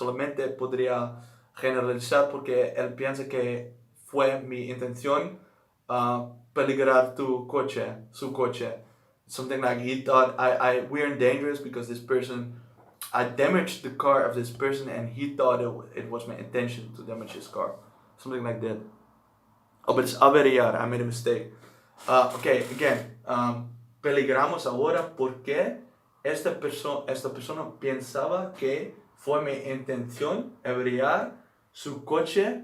solamente podría generalizar porque él piensa que fue mi intención peligrar su coche. Something like he thought we're in dangerous because this person, I damaged the car of this person and he thought it was my intention to damage his car. Something like that. Oh, but it's averiar, I made a mistake. Okay, again, peligramos ahora porque esta persona pensaba que fue mi intención averiar su coche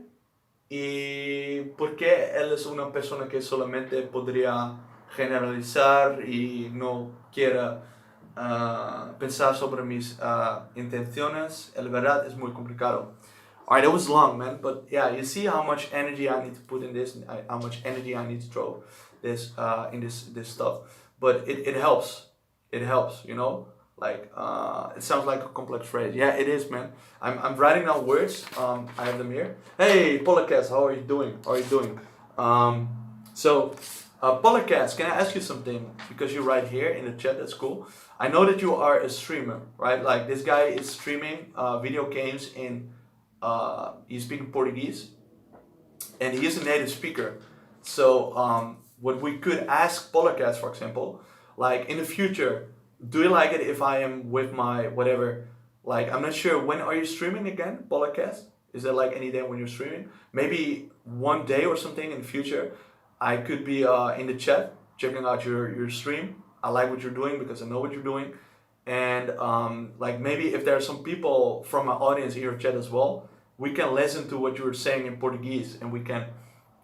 y porque él es una persona que solamente podría generalizar y no quiera pensar sobre mis intenciones. La verdad es muy complicado. Alright, that was long, man, but yeah, you see how much energy I need to put in this, and how much energy I need to throw this in this stuff. But it helps. It helps, you know. Like it sounds like a complex phrase. Yeah, it is, man. I'm writing down words. I have them here. Hey, Polycast, how are you doing? How are you doing? Polycast, can I ask you something? Because you write here in the chat, that's cool. I know that you are a streamer, right? Like this guy is streaming video games in. He's speaking Portuguese, and he is a native speaker. So what we could ask Polycast, for example, like in the future, do you like it if I am with my whatever? Like I'm not sure, when are you streaming again, Polycast? Is there like any day when you're streaming? Maybe one day or something in the future, I could be in the chat checking out your stream. I like what you're doing because I know what you're doing. And like maybe if there are some people from my audience in your chat as well, we can listen to what you're saying in Portuguese and we can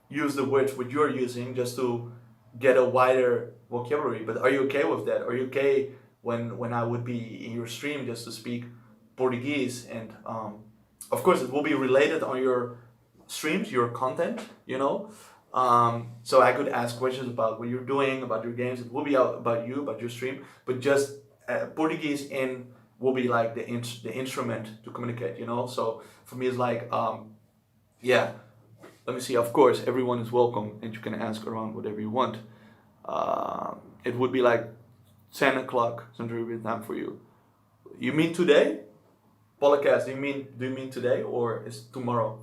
use the words what you're using just to get a wider vocabulary. But are you okay with that? Are you okay when I would be in your stream just to speak Portuguese? And of course it will be related on your streams, your content, you know. So I could ask questions about what you're doing, about your games. It will be about you, about your stream, but just Portuguese in will be like the instrument to communicate, you know. So for me it's like yeah, let me see, of course everyone is welcome and you can ask around whatever you want. It would be like 10 o'clock Central European time for you. You mean today? Polycast, do you mean today or is tomorrow?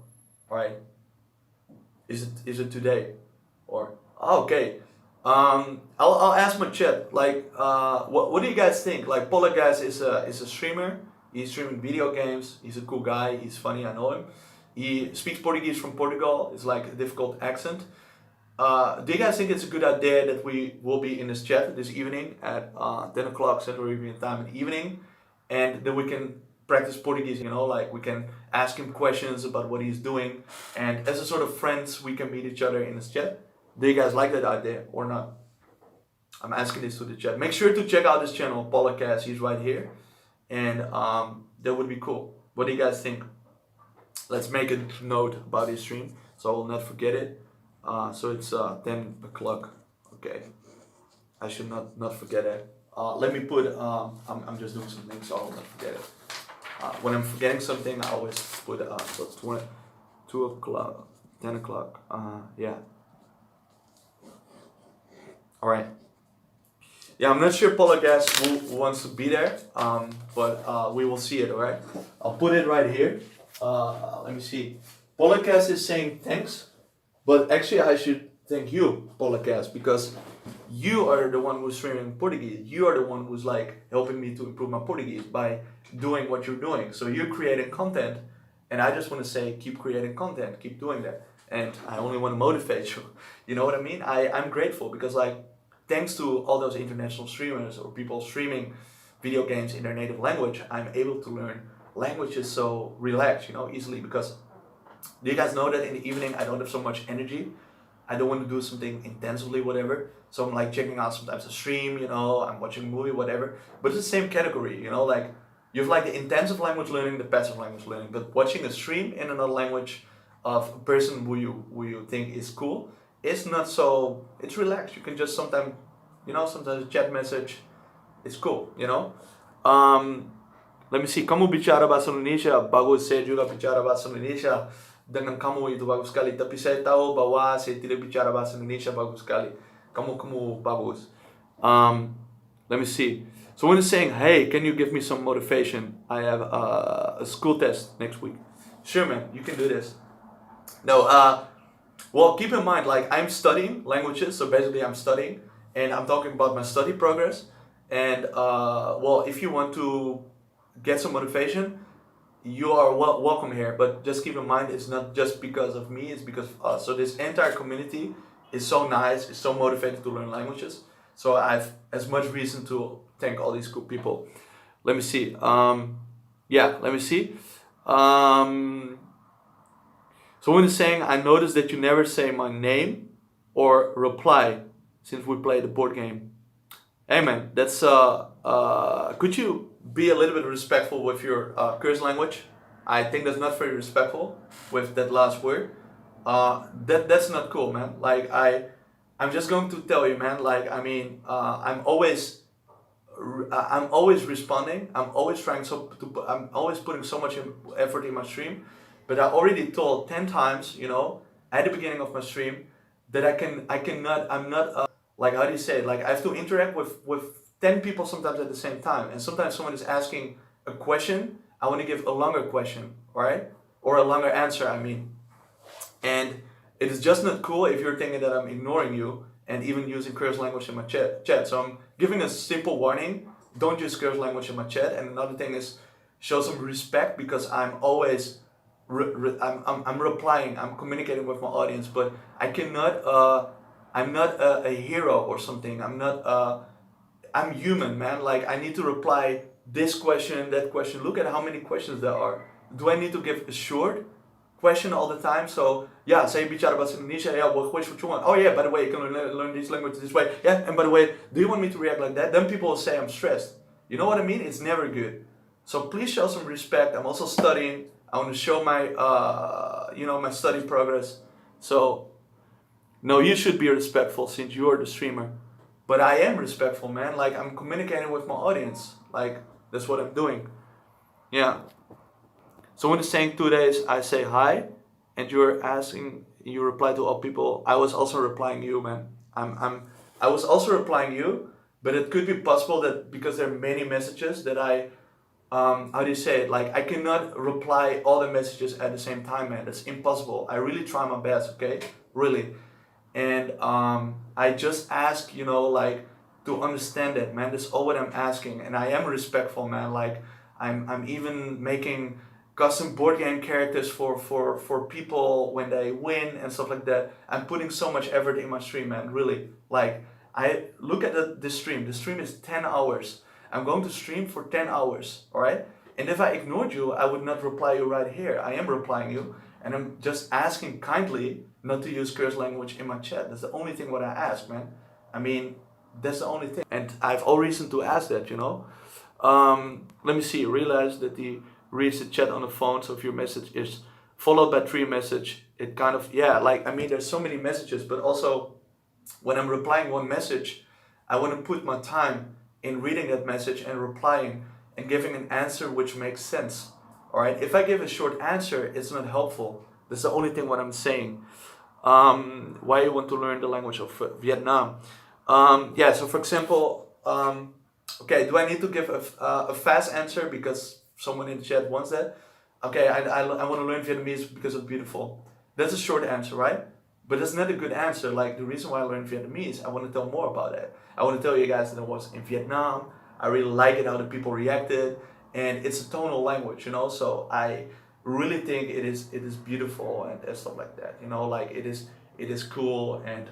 Alright, is it today or okay. I'll ask my chat, like, what do you guys think? Like, Polycast is a streamer. He's streaming video games. He's a cool guy. He's funny. I know him. He speaks Portuguese from Portugal. It's like a difficult accent. Do you guys think it's a good idea that we will be in this chat this evening at 10 o'clock Central European time in the evening, and then we can practice Portuguese? You know, like we can ask him questions about what he's doing, and as a sort of friends, we can meet each other in this chat. Do you guys like that idea or not? I'm asking this to the chat. Make sure to check out this channel, Polycast. He's right here. And that would be cool. What do you guys think? Let's make a note about his stream so I will not forget it. So it's 10 o'clock. Okay. I should not forget it. Let me put, I'm just doing something so I will not forget it. When I'm forgetting something, I always put 2 o'clock, 10 o'clock. Yeah. Alright. Yeah, I'm not sure Polycast who wants to be there, but we will see it, alright? I'll put it right here. Let me see. Polycast is saying thanks, but actually I should thank you, Polycast, because you are the one who's streaming Portuguese. You are the one who's like helping me to improve my Portuguese by doing what you're doing. So you're creating content, and I just want to say keep creating content, keep doing that. And I only want to motivate you. You know what I mean? I'm grateful because like, thanks to all those international streamers or people streaming video games in their native language, I'm able to learn languages so relaxed, you know, easily. Because do you guys know that in the evening I don't have so much energy? I don't want to do something intensively, whatever. So I'm like checking out sometimes a stream, you know, I'm watching a movie, whatever. But it's the same category, you know, like you have like the intensive language learning, the passive language learning. But watching a stream in another language of a person who you think is cool, it's not so, it's relaxed. You can just sometimes, you know, sometimes a chat message, it's cool, you know. Let me see, kamu bicara bahasa Indonesia, bagus, saya juga bicara bahasa Indonesia dengan kamu, itu bagus sekali. Tapi saya tahu bahwa saya tidak bicara bahasa Indonesia, bagus sekali. Kamu bagus. Let me see. So when it's saying, hey, can you give me some motivation? I have a school test next week. Sure, man, you can do this. No, well, keep in mind, like I'm studying languages, so basically I'm studying, and I'm talking about my study progress. And well, if you want to get some motivation, you are welcome here. But just keep in mind, it's not just because of me; it's because of us. So this entire community is so nice, is so motivated to learn languages. So I have as much reason to thank all these cool people. Let me see. Yeah, let me see. Um, Someone is saying, I noticed that you never say my name or reply since we play the board game. Hey man, that's could you be a little bit respectful with your curse language? I think that's not very respectful with that last word. That's not cool, man. Like I'm just going to tell you, man. Like I mean, I'm always responding. I'm always trying I'm always putting so much effort in my stream. But I already told 10 times, you know, at the beginning of my stream that I'm not like how do you say it? Like I have to interact with 10 people sometimes at the same time. And sometimes someone is asking a question, I want to give a longer question, right? Or a longer answer, I mean. And it is just not cool if you're thinking that I'm ignoring you and even using curse language in my chat. So I'm giving a simple warning. Don't use curse language in my chat. And another thing is show some respect because I'm always I'm replying. I'm communicating with my audience, but I cannot. I'm not a hero or something. I'm not. I'm human, man. Like I need to reply this question, that question. Look at how many questions there are. Do I need to give a short question all the time? So yeah, say bicara bahasa Indonesia. Yeah, what question you want? Oh yeah, by the way, you can learn this language this way. Yeah, and by the way, do you want me to react like that? Then people will say I'm stressed. You know what I mean? It's never good. So please show some respect. I'm also studying. I want to show my, my study progress. So, no, you should be respectful since you are the streamer. But I am respectful, man. Like I'm communicating with my audience. Like that's what I'm doing. Yeah. Someone is saying 2 days. I say hi, and you're asking. You reply to all people. I was also replying you, man. I was also replying you, but it could be possible that because there are many messages that how do you say it? Like I cannot reply all the messages at the same time, man. That's impossible. I really try my best, okay? Really. And I just ask, like to understand it, man. That's all what I'm asking. And I am respectful, man. Like I'm even making custom board game characters for people when they win and stuff like that. I'm putting so much effort in my stream, man. Really. Like I look at the stream. The stream is 10 hours. I'm going to stream for 10 hours, all right? And if I ignored you, I would not reply you right here. I am replying you, and I'm just asking kindly not to use curse language in my chat. That's the only thing what I ask, man. I mean, that's the only thing. And I have all reason to ask that, Let me see, realize that he reads the chat on the phone, so if your message is followed by 3 message, it kind of, there's so many messages, but also when I'm replying one message, I want to put my time in reading that message and replying and giving an answer which makes sense. All right. If I give a short answer, it's not helpful. That's the only thing what I'm saying. Why you want to learn the language of Vietnam? So for example, okay, do I need to give a fast answer because someone in the chat wants that? Okay, I want to learn Vietnamese because it's beautiful. That's a short answer, right? But that's not a good answer. Like the reason why I learned Vietnamese, I want to tell more about it. I want to tell you guys that I was in Vietnam. I really like it how the people reacted, and it's a tonal language, So I really think it is beautiful and stuff like that, Like it is cool and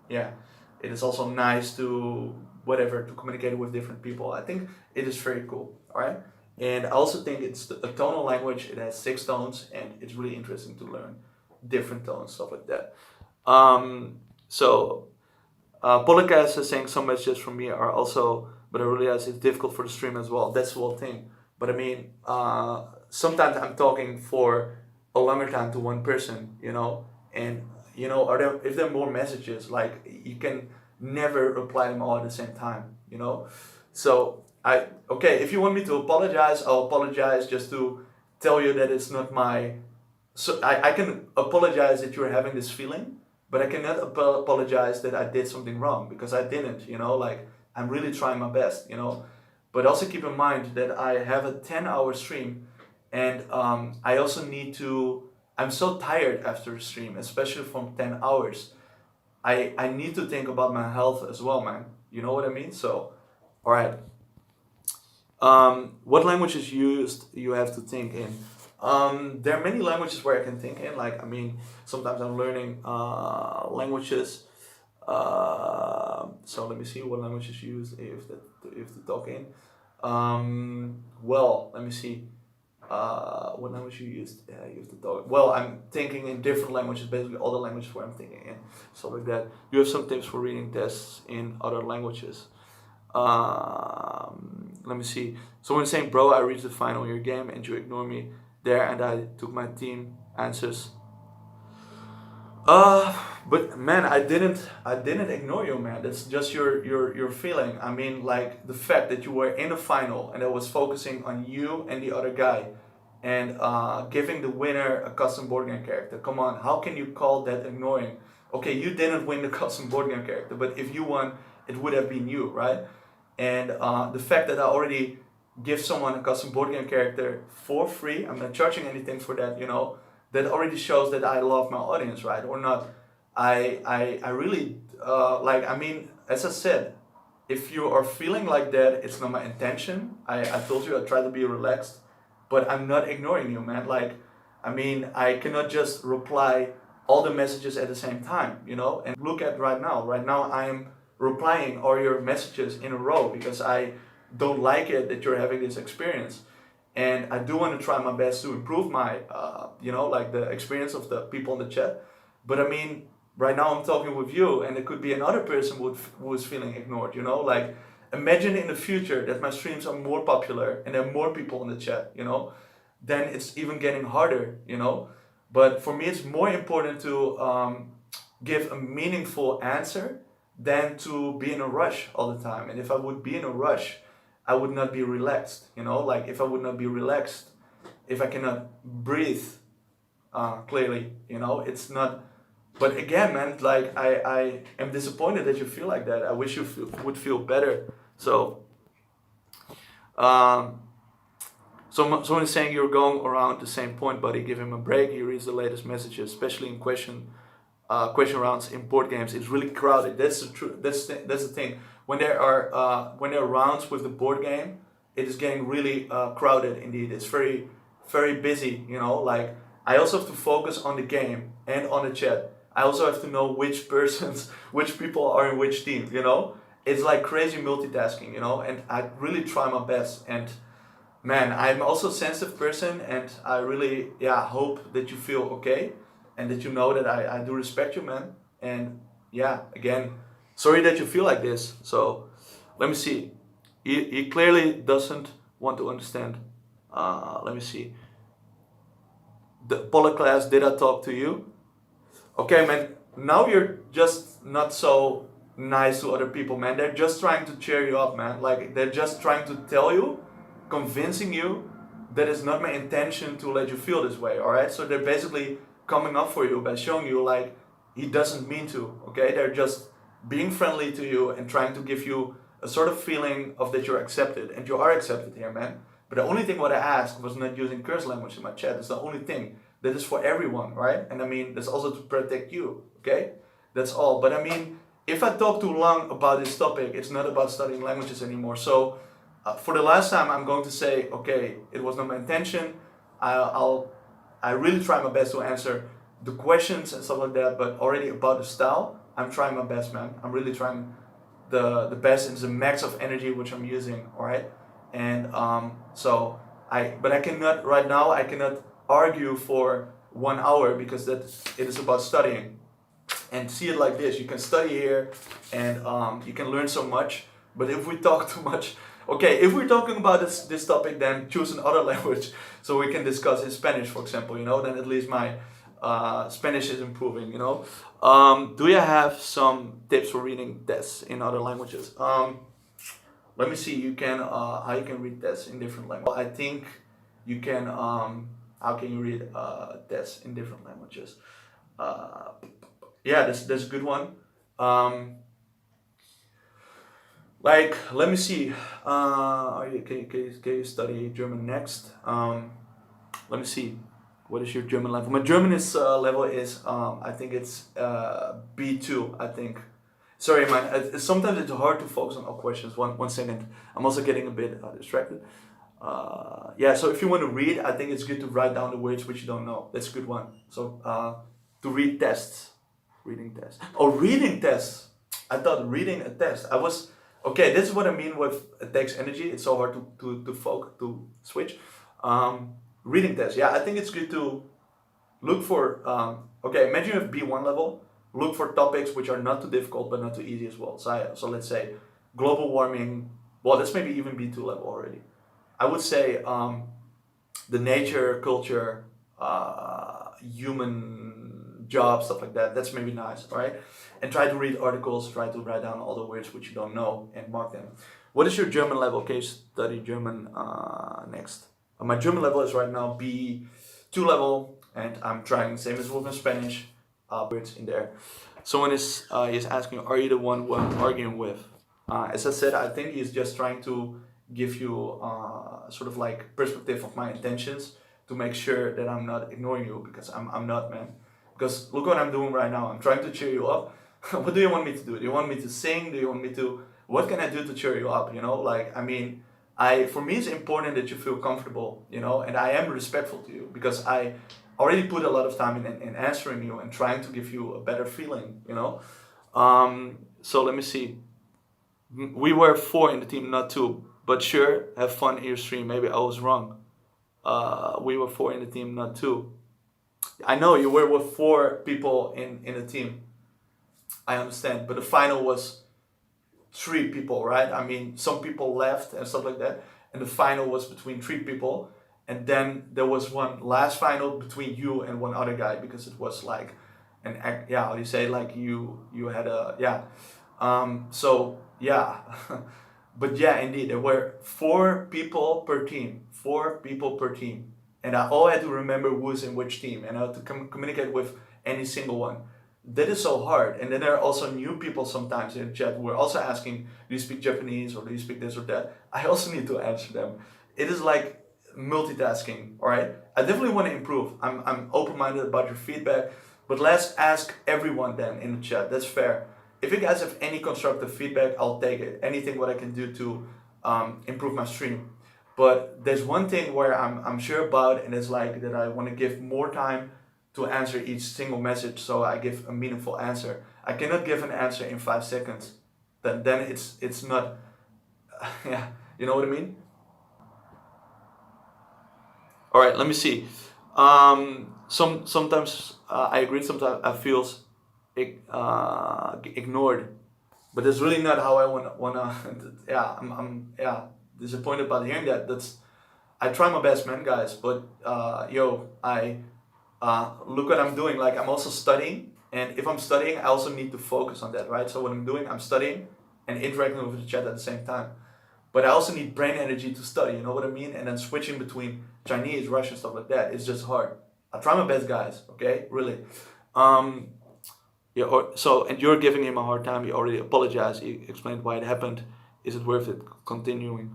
it is also nice to to communicate with different people. I think it is very cool. All right, and I also think it's a tonal language. It has 6 tones, and it's really interesting to learn different tones, stuff like that. Podcast is saying some messages from me are also, but I realize it's difficult for the stream as well. That's the whole thing. But I mean, sometimes I'm talking for a longer time to one person, and if there are more messages, like you can never reply them all at the same time, So if you want me to apologize, I'll apologize just to tell you that it's not my. So I can apologize that you're having this feeling, but I cannot apologize that I did something wrong because I didn't, Like I'm really trying my best, But also keep in mind that I have a 10-hour stream, and I also need to. I'm so tired after a stream, especially from 10 hours. I need to think about my health as well, man. You know what I mean? So, all right. What languages used you have to think in? There are many languages where I can think in. Like, I mean, sometimes I'm learning languages. So let me see what languages used if to talk in. Well, let me see. What language you used? You have to talk. Well, I'm thinking in different languages. Basically, all the languages where I'm thinking in. So like that. You have some tips for reading tests in other languages. Let me see. Someone's saying, "Bro, I reached the final of your game, and you ignore me there, and I took my team answers." Uh, but man, I didn't ignore you, man. That's just your feeling. I mean, like the fact that you were in a final and I was focusing on you and the other guy, and giving the winner a custom board game character. Come on, how can you call that ignoring? Okay, you didn't win the custom board game character, but if you won, it would have been you, right? And the fact that I already give someone a custom board game character for free, I'm not charging anything for that, that already shows that I love my audience, right? Or not. I really, like, I mean, as I said, if you are feeling like that, it's not my intention. I told you I try to be relaxed, but I'm not ignoring you, man. Like, I mean, I cannot just reply all the messages at the same time, And look at right now. Right now, I am replying all your messages in a row because I don't like it that you're having this experience. And I do want to try my best to improve my, like the experience of the people in the chat. But I mean, right now I'm talking with you, and it could be another person who is feeling ignored. Like imagine in the future that my streams are more popular and there are more people in the chat. Then it's even getting harder. But for me, it's more important to give a meaningful answer than to be in a rush all the time. And if I would be in a rush, I would not be relaxed, like if I would not be relaxed, if I cannot breathe clearly, it's not. But again, man, like I am disappointed that you feel like that. I wish you would feel better. So, someone is saying you're going around the same point, buddy. Give him a break. He reads the latest messages, especially in question rounds in board games. It's really crowded. That's the truth. That's the thing. When there are rounds with the board game, it is getting really crowded indeed. It's very, very busy. Like I also have to focus on the game and on the chat. I also have to know which people are in which team. It's like crazy multitasking. And I really try my best. And man, I'm also a sensitive person, and I really hope that you feel okay, and that you know that I do respect you, man. And again, sorry that you feel like this. So let me see. He clearly doesn't want to understand. Let me see. The Polar class, did I talk to you? Okay, man. Now you're just not so nice to other people, man. They're just trying to cheer you up, man. Like they're just trying to tell you, convincing you that it's not my intention to let you feel this way. All right. So they're basically coming up for you by showing you like he doesn't mean to. Okay, they're just being friendly to you and trying to give you a sort of feeling of that you're accepted, and you are accepted here, man. But the only thing what I asked was not using curse language in my chat. It's the only thing. That is for everyone, right? And I mean, that's also to protect you, okay? That's all. But I mean, if I talk too long about this topic, it's not about studying languages anymore. So for the last time, I'm going to say, okay, it was not my intention. I really try my best to answer the questions and stuff like that, but already about the style, I'm trying my best, man. I'm really trying the best, and it's the max of energy which I'm using, all right? And but I cannot, right now, I cannot argue for 1 hour because it is about studying. And see it like this, you can study here and you can learn so much, but if we talk too much, okay, if we're talking about this topic, then choose another language so we can discuss in Spanish, for example, then at least my Spanish is improving, Do you have some tips for reading tests in other languages? Let me see, you can how you can read tests in different languages. I think you can, how can you read tests in different languages? That's a good one. Like, let me see. Can you study German next? Let me see. What is your German level? My German is level is I think it's B2. I think. Sorry, man. Sometimes it's hard to focus on all questions. One second. I'm also getting a bit distracted. Yeah. So if you want to read, I think it's good to write down the words which you don't know. That's a good one. So to read tests, reading tests. Oh, reading tests. I thought reading a test. I was okay. This is what I mean with it takes energy. It's so hard to focus to switch. Reading test. Yeah, I think it's good to look for. Okay, imagine you have B1 level. Look for topics which are not too difficult but not too easy as well. So let's say global warming. Well, that's maybe even B2 level already. I would say the nature, culture, human job, stuff like that. That's maybe nice, right? And try to read articles, try to write down all the words which you don't know and mark them. What is your German level? Okay, study German next. My German level is right now B2 level, and I'm trying same as with my Spanish words in there. Someone is asking, are you the one who I'm arguing with? As I said, I think he's just trying to give you sort of like perspective of my intentions to make sure that I'm not ignoring you, because I'm not, man. Because look what I'm doing right now. I'm trying to cheer you up. What do you want me to do? Do you want me to sing? Do you want me to? What can I do to cheer you up? You know, like I mean, for me it's important that you feel comfortable. You know, and I am respectful to you because I already put a lot of time in answering you and trying to give you a better feeling. You know, so let me see. We were 4 in the team, not 2. But sure, have fun in your stream. Maybe I was wrong. We were 4 in the team, not 2. I know you were with 4 people in the team. I understand. But the final was 3 people, right? I mean, some people left and stuff like that. And the final was between 3 people. And then there was one last final between you and one other guy, because it was like an act. Yeah, how do you say? Like you had a yeah. So yeah. But yeah, indeed, there were 4 people per team. 4 people per team. And I all had to remember who was in which team, and I had to communicate with any single one. That is so hard. And then there are also new people sometimes in the chat who are also asking, do you speak Japanese or do you speak this or that? I also need to answer them. It is like multitasking, all right? I definitely want to improve. I'm open-minded about your feedback, but let's ask everyone then in the chat. That's fair. If you guys have any constructive feedback, I'll take it. Anything what I can do to improve my stream. But there's one thing where I'm sure about, and it's like that I want to give more time to answer each single message, so I give a meaningful answer. I cannot give an answer in 5 seconds. Then it's not, yeah, you know what I mean? All right, let me see. Sometimes I agree. Sometimes I feel ignored, but that's really not how I wanna. Yeah, I'm disappointed about hearing that. I try my best, man, guys. But I look what I'm doing. Like I'm also studying, and if I'm studying, I also need to focus on that, right? So what I'm doing, I'm studying and interacting with the chat at the same time. But I also need brain energy to study, you know what I mean? And then switching between Chinese, Russian, stuff like that, it's just hard. I try my best, guys, okay? Really. And you're giving him a hard time. You already apologized. You explained why it happened. Is it worth it continuing?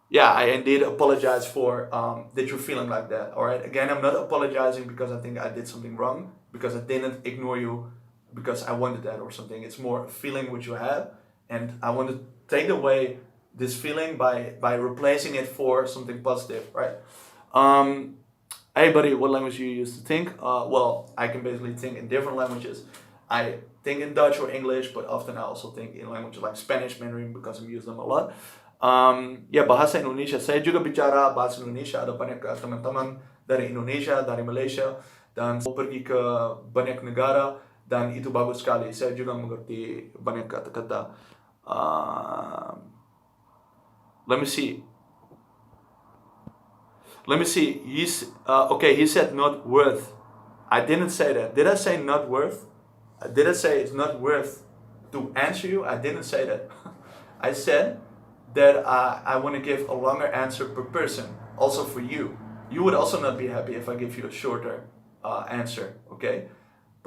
Yeah, I indeed apologize for that you're feeling like that, all right? Again, I'm not apologizing because I think I did something wrong, because I didn't ignore you because I wanted that or something. It's more a feeling which you have, and I want to take away this feeling by replacing it for something positive, right? Hey buddy, what language you used to think? Well, I can basically think in different languages. I think in Dutch or English, but often I also think in languages like Spanish, Mandarin, because I use them a lot. Ya, bahasa Indonesia. Saya juga bicara bahasa Indonesia. Ada banyak teman-teman dari Indonesia, dari Malaysia, dan saya pergi ke banyak negara, dan itu bagus sekali. Saya juga mengerti banyak kata-kata. Let me see. Okay, he said not worth. I didn't say that. Did I say not worth? Did I say it's not worth to answer you? I didn't say that. I said that I want to give a longer answer per person, also for you. You would also not be happy if I give you a shorter answer, okay?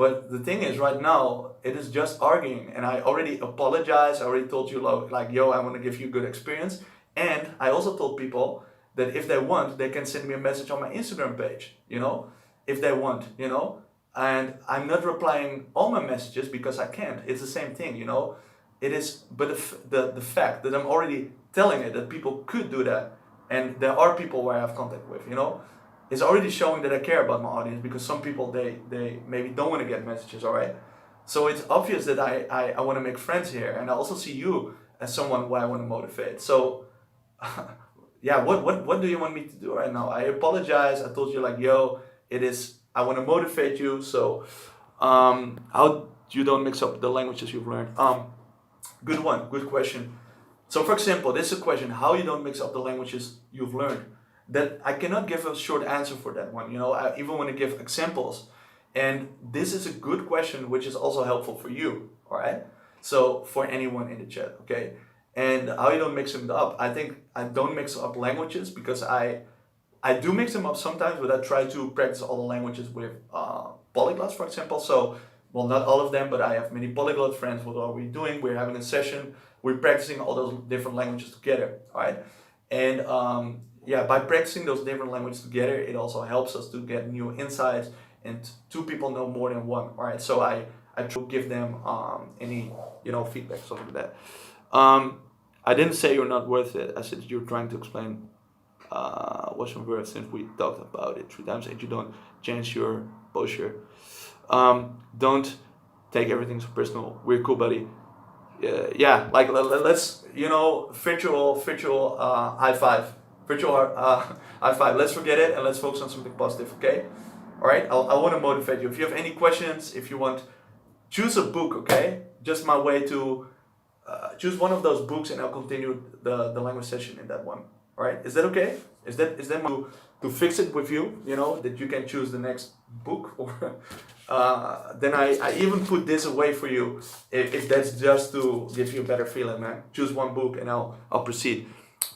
But the thing is, right now, it is just arguing. And I already apologized. I already told you, like, yo, I want to give you a good experience. And I also told people that if they want, they can send me a message on my Instagram page, if they want, And I'm not replying all my messages because I can't. It's the same thing, It is, but the fact that I'm already telling it that people could do that, and there are people where I have contact with, is already showing that I care about my audience, because some people, they maybe don't want to get messages, all right? So it's obvious that I want to make friends here, and I also see you as someone who I want to motivate. So yeah, what do you want me to do right now? I apologize. I told you, like, yo, I want to motivate you. So how you don't mix up the languages you've learned? Good question. So for example, this is a question: how you don't mix up the languages you've learned? That I cannot give a short answer for that one. I even want to give examples, and this is a good question, which is also helpful for you. All right. So for anyone in the chat, okay. And how you don't mix them up? I think I don't mix up languages because I do mix them up sometimes, but I try to practice all the languages with polyglots, for example. So, well, not all of them, but I have many polyglot friends. What are we doing? We're having a session. We're practicing all those different languages together, all right? And yeah, by practicing those different languages together, it also helps us to get new insights, and two people know more than one, all right? So I try to give them any feedback, something like that. I didn't say you're not worth it. I said you're trying to explain what's your worth, since we talked about it 3 times, and you don't change your posture. Don't take everything so personal. We're cool, buddy. Yeah, like let's virtual high five, virtual high five. Let's forget it and let's focus on something positive. Okay, all right. I want to motivate you. If you have any questions, if you want, choose a book. Okay, just my way to. Choose one of those books, and I'll continue the language session in that one. All right, is that okay? Is that to fix it with you? That you can choose the next book, or then I even put this away for you if that's just to give you a better feeling, man. Choose one book and I'll proceed.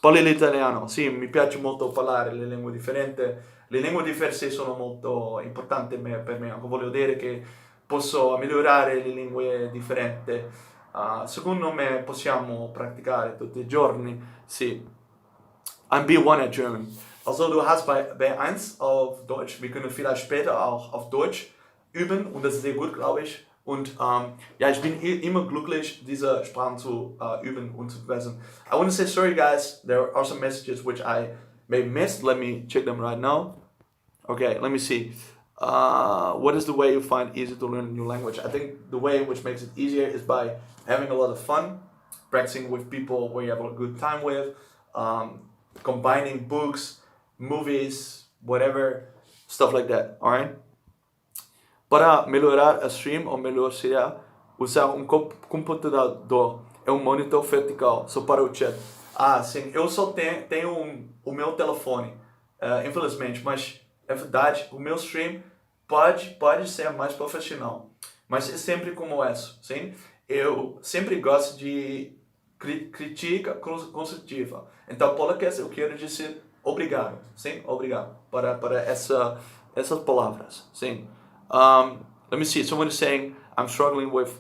Parli l'italiano. Sì, mi piace molto parlare le lingue differenti. Le lingue diverse sono molto importanti per me. Voglio dire che posso migliorare le lingue differenti. Secondo me possiamo praticare tutti i giorni. Sì. I'm B1 at German. Also, du hast bei B1 auf Deutsch. Wir können vielleicht später auch auf Deutsch üben, und das ist sehr gut, glaube ich. Und ja, ich bin immer glücklich, diese Sprachen zu üben und zu verbessern. I want to say sorry, guys. There are some messages which I may miss. Let me check them right now. Okay, let me see. What is the way you find easy to learn a new language? I think the way which makes it easier is by having a lot of fun, practicing with people where you have a good time with, combining books, movies, whatever, stuff like that, alright? Para melhorar a stream, ou melhor seria usar computador, monitor vertical, só para o chat. Sim, eu só tenho o meu telefone, infelizmente, mas é verdade, o meu stream pode ser mais profissional, mas é sempre como essa, sim? Eu sempre gosto de crítica construtiva. Então, podcast, eu quero dizer obrigado, sim? Obrigado para essas palavras, sim? Let me see, someone is saying, I'm struggling with,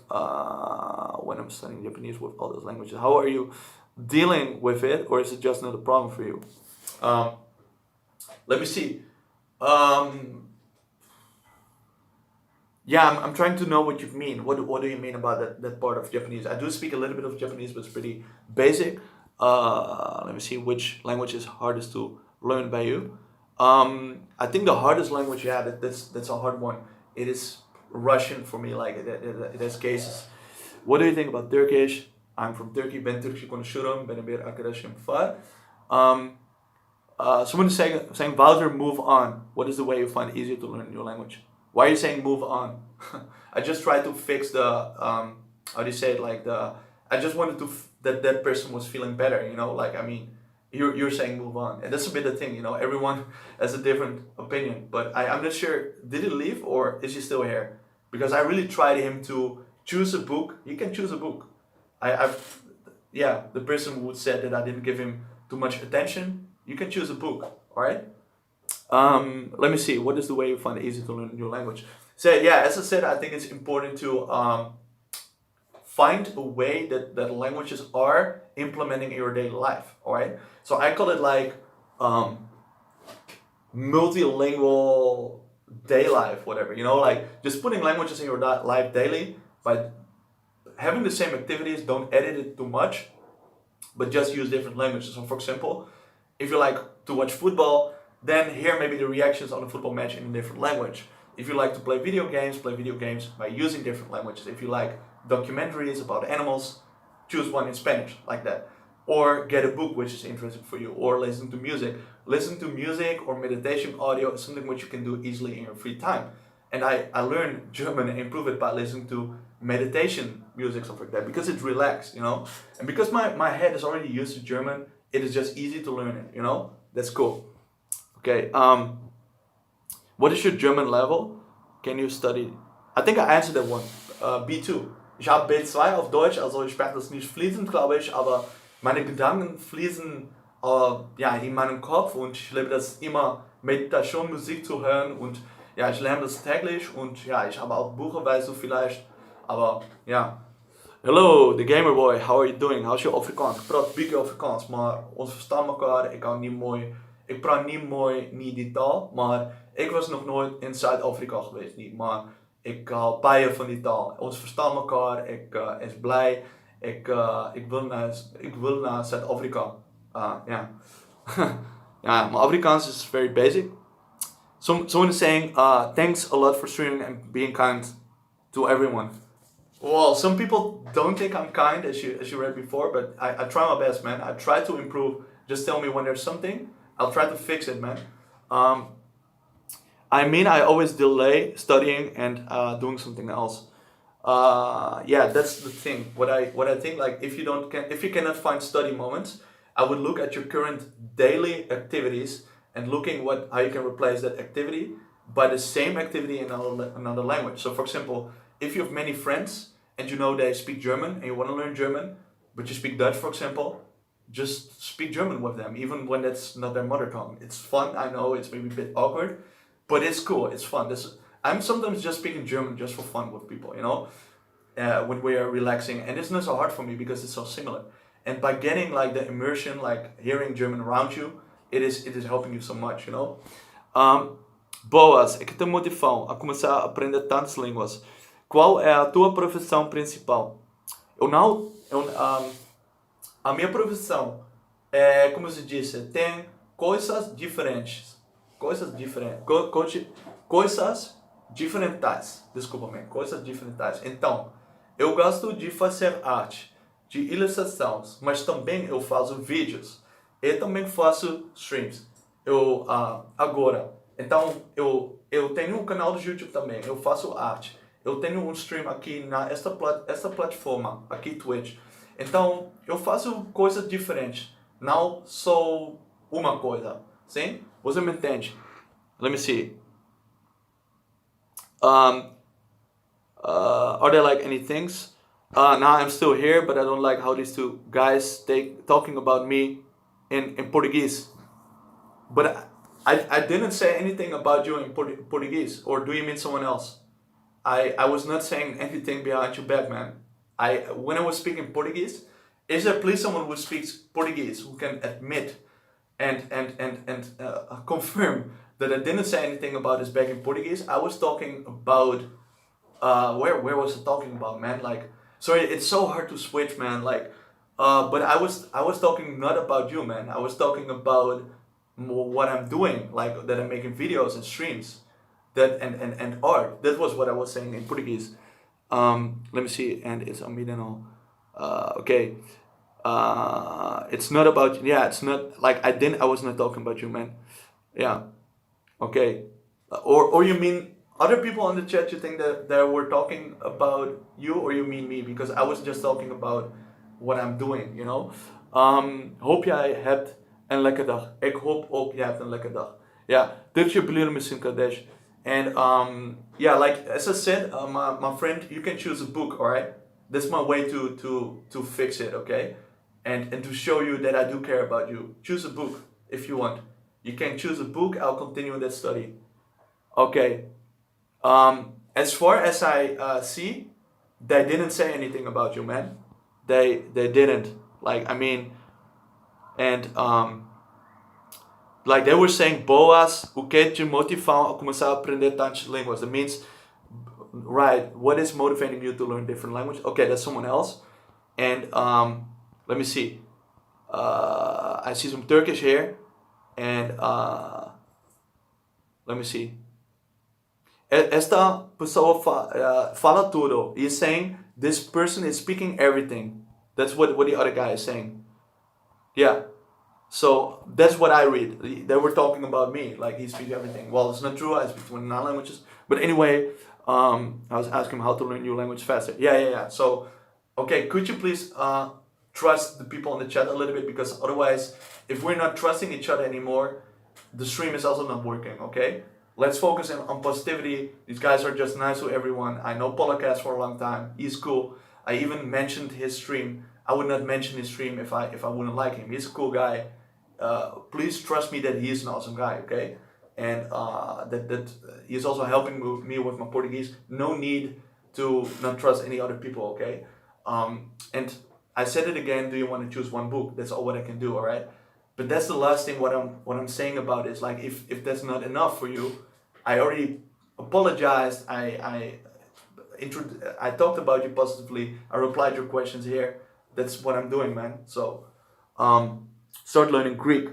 when I'm studying Japanese with all those languages. How are you dealing with it, or is it just not a problem for you? Let me see. Yeah, I'm trying to know what you mean. What do you mean about that part of Japanese? I do speak a little bit of Japanese, but it's pretty basic. Let me see which language is hardest to learn by you. I think the hardest language, yeah, that's a hard one. It is Russian for me, like it has cases. What do you think about Turkish? I'm from Turkey, ben Turkçe konuşurum, benim bir arkadaşım var. Someone is saying, Wouter, move on. What is the way you find it easier to learn a new language? Why are you saying move on? I just tried to fix the, how do you say it, like I just wanted to, that person was feeling better, like, I mean, you're saying move on. And that's a bit the thing, everyone has a different opinion, but I'm not sure, did he leave or is he still here? Because I really tried him to choose a book. You can choose a book. Yeah, the person who said that I didn't give him too much attention, you can choose a book, alright? Let me see, what is the way you find it easy to learn a new language? So yeah, as I said, I think it's important to find a way that languages are implementing in your daily life. All right. So I call it like um, multilingual day life, whatever. You know, like just putting languages in your life daily by having the same activities. Don't edit it too much, but just use different languages. So, for example, if you like to watch football, then hear maybe the reactions on a football match in a different language. If you like to play video games by using different languages. If you like documentaries about animals, choose one in Spanish, like that. Or get a book which is interesting for you, or listen to music. Listen to music or meditation audio is something which you can do easily in your free time. And I learned German and improve it by listening to meditation music, stuff like that, because it's relaxed, you know? And because my head is already used to German, it is just easy to learn it, you know? That's cool. Okay, what is your German level? Can you study? I think I answered that one. B2. Ich habe B2 auf Deutsch, also ich spreche das nicht fließend, glaube ich, aber meine Gedanken fließen ja, in meinem Kopf und ich liebe das immer, Meditation, Musik zu hören und ja, ich lerne das täglich und ja, ich habe auch Bücher, weißt du vielleicht, aber ja. Hello, the gamer boy, how are you doing? How's your Afrikaans? Ik praat beetje Afrikaans, maar ons verstaan elkaar. Ik praat niet mooi niet die taal, maar ik was nog nooit in Zuid-Afrika geweest, niet. Maar ik hou bijen van die taal. Ons verstaan elkaar, ik is blij. Ik wil naar Zuid-Afrika. Ja. Ja, my Afrikaans is very basic. Someone is saying, thanks a lot for streaming and being kind to everyone. Well, some people don't think I'm kind, as you read before, but I try my best, man. I try to improve. Just tell me when there's something. I'll try to fix it, man. I mean, I always delay studying and doing something else. Yeah, that's the thing. What I think, like, if you cannot find study moments, I would look at your current daily activities and looking how you can replace that activity by the same activity in another language. So, for example, if you have many friends and you know they speak German and you want to learn German, but you speak Dutch, for example, just speak German with them, even when that's not their mother tongue. It's fun. I know it's maybe a bit awkward, but it's cool. It's fun. I'm sometimes just speaking German just for fun with people, you know, when we are relaxing. And it's not so hard for me because it's so similar. And by getting like the immersion, like hearing German around you, it is helping you so much, you know. Boas, é que estou motivado a começar a aprender tantas línguas. Qual é a tua profissão principal? A minha profissão é, como se disse, tem coisas diferentes. Coisas diferentes. Coisas diferentes. Desculpa-me. Coisas diferentes. Então, eu gosto de fazer arte, de ilustrações, mas também eu faço vídeos. E também faço streams. Agora. Então, eu tenho um canal do YouTube também. Eu faço arte. Eu tenho um stream aqui esta plataforma, aqui Twitch. Então, eu faço coisas diferentes. Não sou uma coisa. Sim? Você me entende? Let me see. Are there like any things? Now I'm still here, but I don't like how these two guys talking about me in Portuguese. But I didn't say anything about you in Portuguese. Or do you mean someone else? I was not saying anything behind your back, man. When I was speaking Portuguese, is there please someone who speaks Portuguese who can admit and confirm that I didn't say anything about this back in Portuguese? I was talking about where was I talking about, man? Like, sorry, it's so hard to switch, man. Like, but I was talking not about you, man. I was talking about what I'm doing, like that I'm making videos and streams. That and art. That was what I was saying in Portuguese. Let me see, and it's on me now. Okay. It's not about, yeah, it's not like I was not talking about you, man. Yeah. Okay. Or you mean other people on the chat, you think that they were talking about you, or you mean me? Because I was just talking about what I'm doing, you know. Hoop jij hebt een lekker dag. Ik hoop ook jij hebt een lekker dag. Ja, dit je bedoelen misschien Kadesh. And yeah, like as I said, my friend, you can choose a book, all right? That's my way to fix it, okay? And to show you that I do care about you. Choose a book if you want. You can choose a book. I'll continue that study. Okay. as far as I see, they didn't say anything about you, man. They didn't. Like, I mean, and like they were saying, Boas, o que te motivam a começar a aprender tantas línguas? That means, right, what is motivating you to learn different language? Okay, that's someone else. And let me see. I see some Turkish here, and let me see. Esta pessoa fala tudo. He's saying this person is speaking everything. That's what the other guy is saying. Yeah. So that's what I read. They were talking about me, like he speaks everything. Well, it's not true. I speak 29 languages. But anyway, I was asking him how to learn new language faster. Yeah. So, okay, could you please trust the people in the chat a little bit, because otherwise, if we're not trusting each other anymore, the stream is also not working. Okay, let's focus on positivity. These guys are just nice to everyone. I know Polacast for a long time. He's cool. I even mentioned his stream. I would not mention his stream if I wouldn't like him. He's a cool guy. Please trust me that he is an awesome guy. Okay, and that he's also helping me with my Portuguese. No need to not trust any other people. Okay, and I said it again. Do you want to choose one book? That's all what I can do. All right. But that's the last thing. What I'm saying about is, like, if that's not enough for you, I already apologized. I talked about you positively. I replied your questions here. That's what I'm doing, man. So start learning Greek.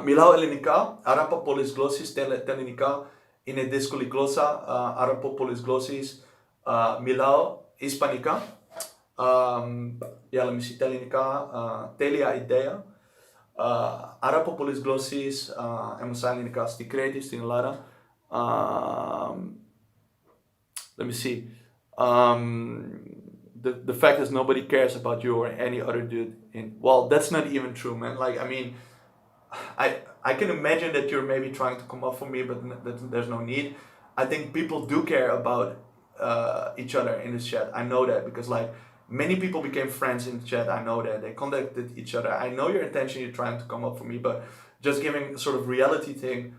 Μιλάω ελληνικά, άρα από πολλές γλώσσες τα ελληνικά είναι δύσκολη γλώσσα, άρα από πολλές γλώσσες μιλάω ισπανικά. Yeah, let me see, τα ελληνικά, τέλεια ιδέα. Άρα από πολλές γλώσσες έμαθα ελληνικά στη Κρήτη, στην Ελλάδα. Let me see. The fact is nobody cares about you or any other dude. Well, that's not even true, man. Like, I mean, I can imagine that you're maybe trying to come up for me, but there's no need. I think people do care about each other in this chat. I know that because, like, many people became friends in the chat. I know that they contacted each other. I know your intention. You're trying to come up for me, but just giving a sort of reality thing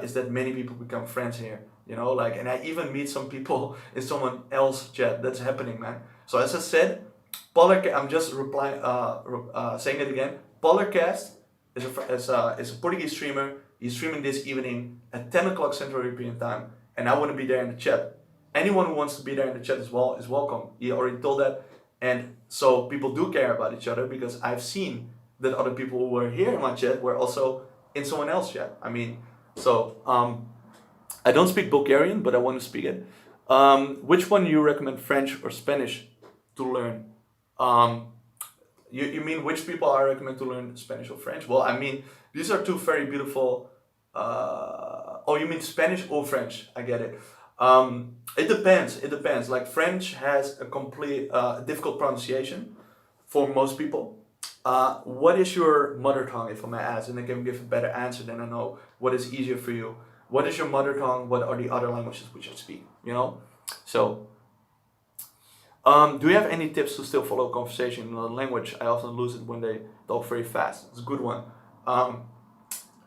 is that many people become friends here. You know, like, and I even meet some people in someone else's chat. That's happening, man. So as I said, I'm just replying, saying it again. Pollercast is a Portuguese streamer. He's streaming this evening at 10 o'clock Central European time, and I want to be there in the chat. Anyone who wants to be there in the chat as well is welcome. He already told that, and so people do care about each other, because I've seen that other people who were here in my chat were also in someone else's chat. I mean, so I don't speak Bulgarian, but I want to speak it. Which one do you recommend, French or Spanish, to learn? You mean which people I recommend to learn Spanish or French? Well, I mean, these are two very beautiful. Oh, you mean Spanish or French? I get it. It depends. It depends. Like, French has a complete difficult pronunciation for most people. What is your mother tongue, if I may ask, and I can give a better answer, then I know what is easier for you. What is your mother tongue? What are the other languages which you speak? You know, so. Do you have any tips to still follow a conversation in another language? I often lose it when they talk very fast. It's a good one.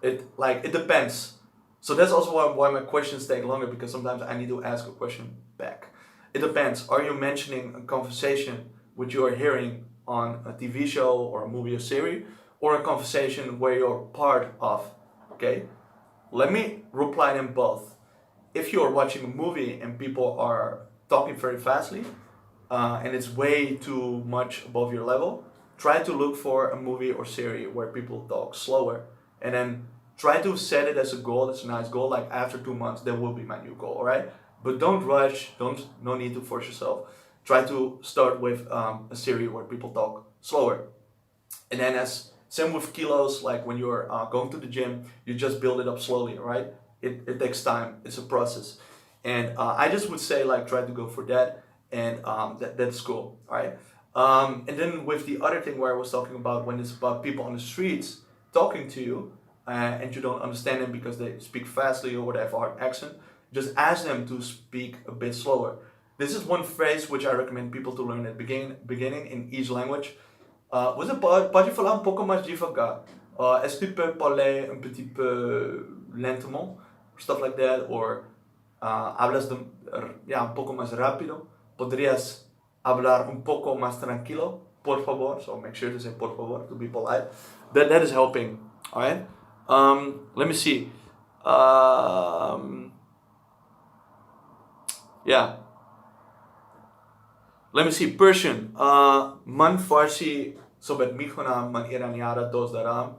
It depends. So that's also why my questions take longer, because sometimes I need to ask a question back. It depends. Are you mentioning a conversation which you are hearing on a TV show or a movie or series, or a conversation where you're part of? Okay. Let me reply them both. If you are watching a movie and people are talking very fastly, and it's way too much above your level, try to look for a movie or series where people talk slower, and then try to set it as a goal. It's a nice goal, like after 2 months that will be my new goal, alright? But don't rush, no need to force yourself. Try to start with a series where people talk slower. And then same with kilos, like when you're going to the gym, you just build it up slowly, right? It takes time, it's a process. And I just would say, like, try to go for that. And that's cool, right? And then with the other thing where I was talking about, when it's about people on the streets talking to you, and you don't understand them because they speak fastly or whatever, hard accent, just ask them to speak a bit slower. This is one phrase which I recommend people to learn at beginning in each language. Você pode falar um pouco mais devagar? Est-ce que tu peux parler un petit peu lentement? Stuff like that, or hablas ya un poco más rápido. Podrías hablar un poco más tranquilo, por favor. So make sure to say por favor to be polite. That is helping. All right. Let me see. Yeah. Let me see. Persian. Man Farsi sobat میخونم. من ایرانی را دوست دارم.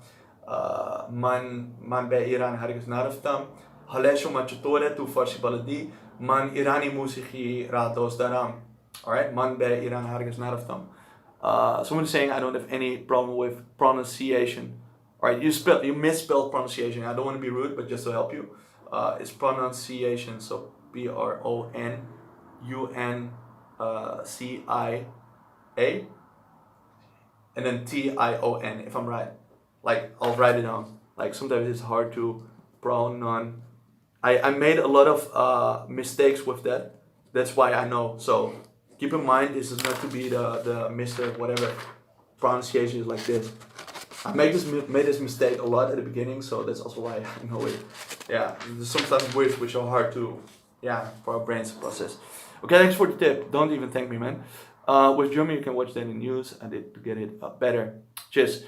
من به ایران هرگز نرفتم. حالا شما چطوره تو فارسی بلدی؟ من ایرانی موسیقی را دوست دارم. Alright, man به ایران هرگز نرفتم. Someone saying I don't have any problem with pronunciation. Alright, you misspelled pronunciation. I don't want to be rude, but just to help you, it's pronunciation. So Pronuncia, and then Tion. If I'm right, like I'll write it down. Like sometimes it's hard to pronounce. I made a lot of mistakes with that. That's why I know. So keep in mind, this is not to be the Mr. whatever pronunciation is like this. I made this mistake a lot at the beginning, so that's also why I know it. Yeah, there's sometimes words which are hard to, for our brains to process. Okay, thanks for the tip. Don't even thank me, man. With German, you can watch that in news. I did to get it better. Cheers.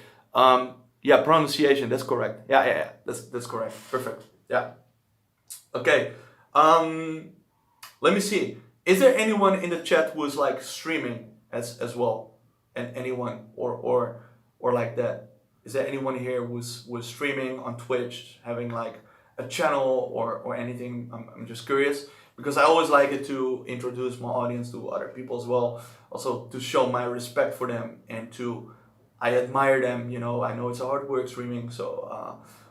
Yeah, pronunciation. That's correct. Yeah. That's correct. Perfect. Yeah. Okay. Let me see. Is there anyone in the chat who is like streaming as well, and anyone or like that? Is there anyone here who's streaming on Twitch, having like a channel or anything? I'm just curious because I always like it to introduce my audience to other people as well. Also to show my respect for them and I admire them. You know, I know it's a hard work streaming. So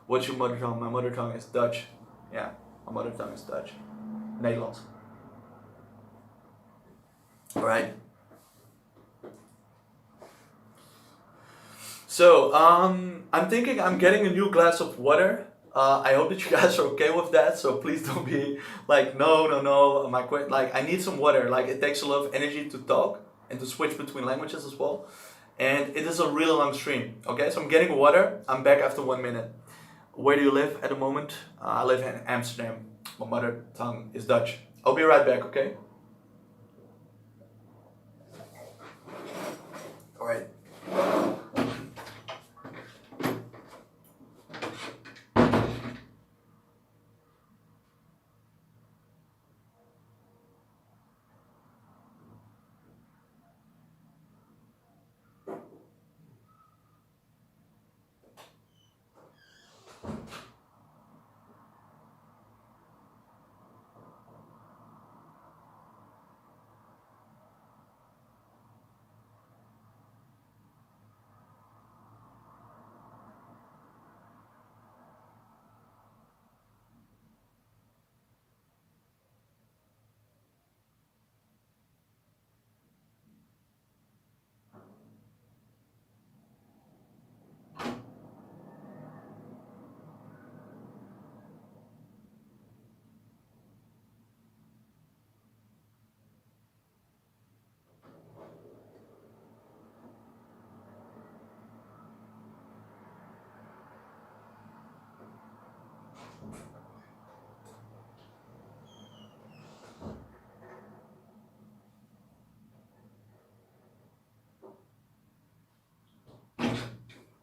what's your mother tongue? My mother tongue is Dutch. Yeah, my mother tongue is Dutch. Nederlands. All right. So I'm thinking I'm getting a new glass of water. I hope that you guys are okay with that. So please don't be like, no. Like I need some water. Like it takes a lot of energy to talk and to switch between languages as well. And it is a really long stream. Okay, so I'm getting water. I'm back after 1 minute. Where do you live at the moment? I live in Amsterdam. My mother tongue is Dutch. I'll be right back. Okay. All right.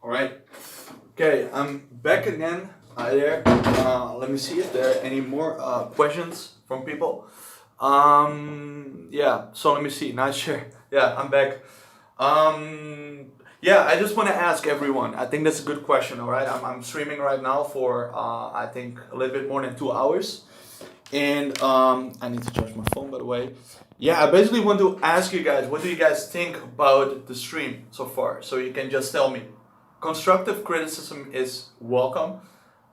All right. Okay, I'm back again. Hi there. Let me see if there are any more questions from people. Yeah. So let me see. Nice share. Yeah, I'm back. Yeah, I just want to ask everyone. I think that's a good question. All right. I'm streaming right now for I think a little bit more than 2 hours, and I need to charge my phone by the way. Yeah, I basically want to ask you guys, what do you guys think about the stream so far? So you can just tell me. Constructive criticism is welcome.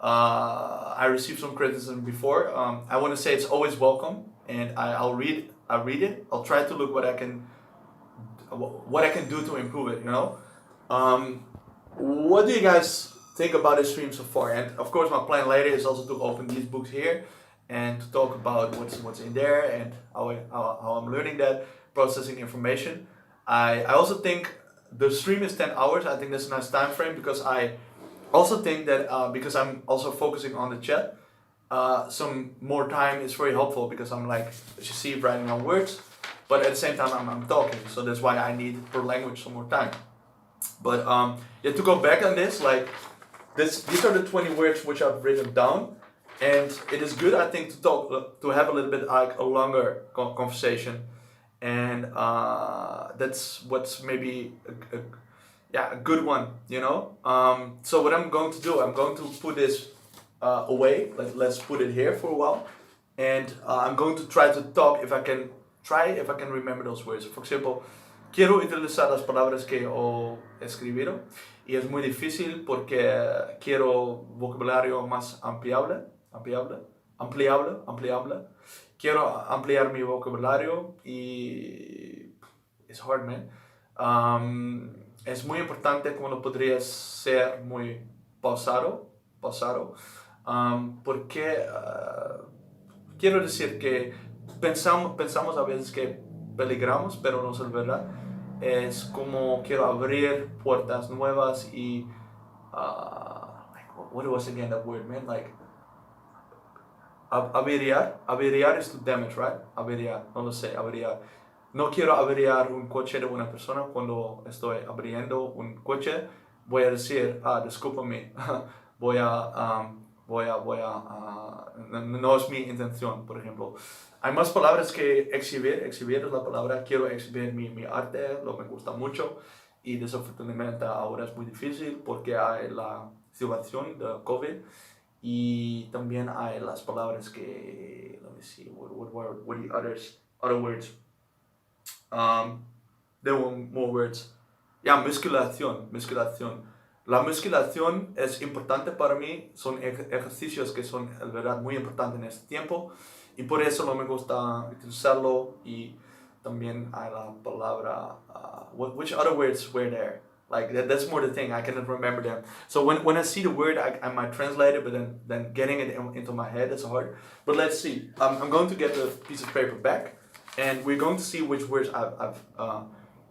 I received some criticism before. I want to say it's always welcome, and I'll read it. I'll try to look what I can do to improve it. You know, what do you guys think about the stream so far? And of course, my plan later is also to open these books here and to talk about what's in there and how I'm learning that, processing information. I also think the stream is 10 hours. I think that's a nice time frame because I also think that because I'm also focusing on the chat, some more time is very helpful because I'm like, as you see, writing down words, but at the same time I'm talking. So that's why I need per language some more time. But yeah, to go back on this, like these are the 20 words which I've written down, and it is good, I think, to talk, to have a little bit like a longer conversation, and that's what's maybe a good one, you know. So what I'm going to do, I'm going to put this away. Let's put it here for a while, and I'm going to try to talk if I can remember those words. For example, quiero utilizar las palabras que he escribido y es muy difícil porque quiero vocabulario más ampliable. Quiero ampliar mi vocabulario y it's hard, man. Es muy importante como lo podría ser muy pausado, porque quiero decir que pensamos a veces que peligramos, pero no es verdad. Es como quiero abrir puertas nuevas y like, what was again that word, man? Like averiar is to damage, right? Averiar, no lo sé, averiar. No quiero averiar un coche de una persona. Cuando estoy abriendo un coche, voy a decir, discúlpame, no es mi intención, por ejemplo. Hay más palabras que exhibir es la palabra, quiero exhibir mi arte, lo me gusta mucho, y desafortunadamente ahora es muy difícil porque hay la situación de COVID, y también hay las palabras que, let me see, what the other words, there were more words. Musculación. La musculación es importante para mí, son ejercicios que son en verdad muy importantes en este tiempo, y por eso no me gusta utilizarlo. Y también hay la palabra, which other words were there? Like that's more the thing, I cannot remember them. So when I see the word, I might translate it, but then getting it into my head is hard. But let's see, I'm going to get the piece of paper back, and we're going to see which words I've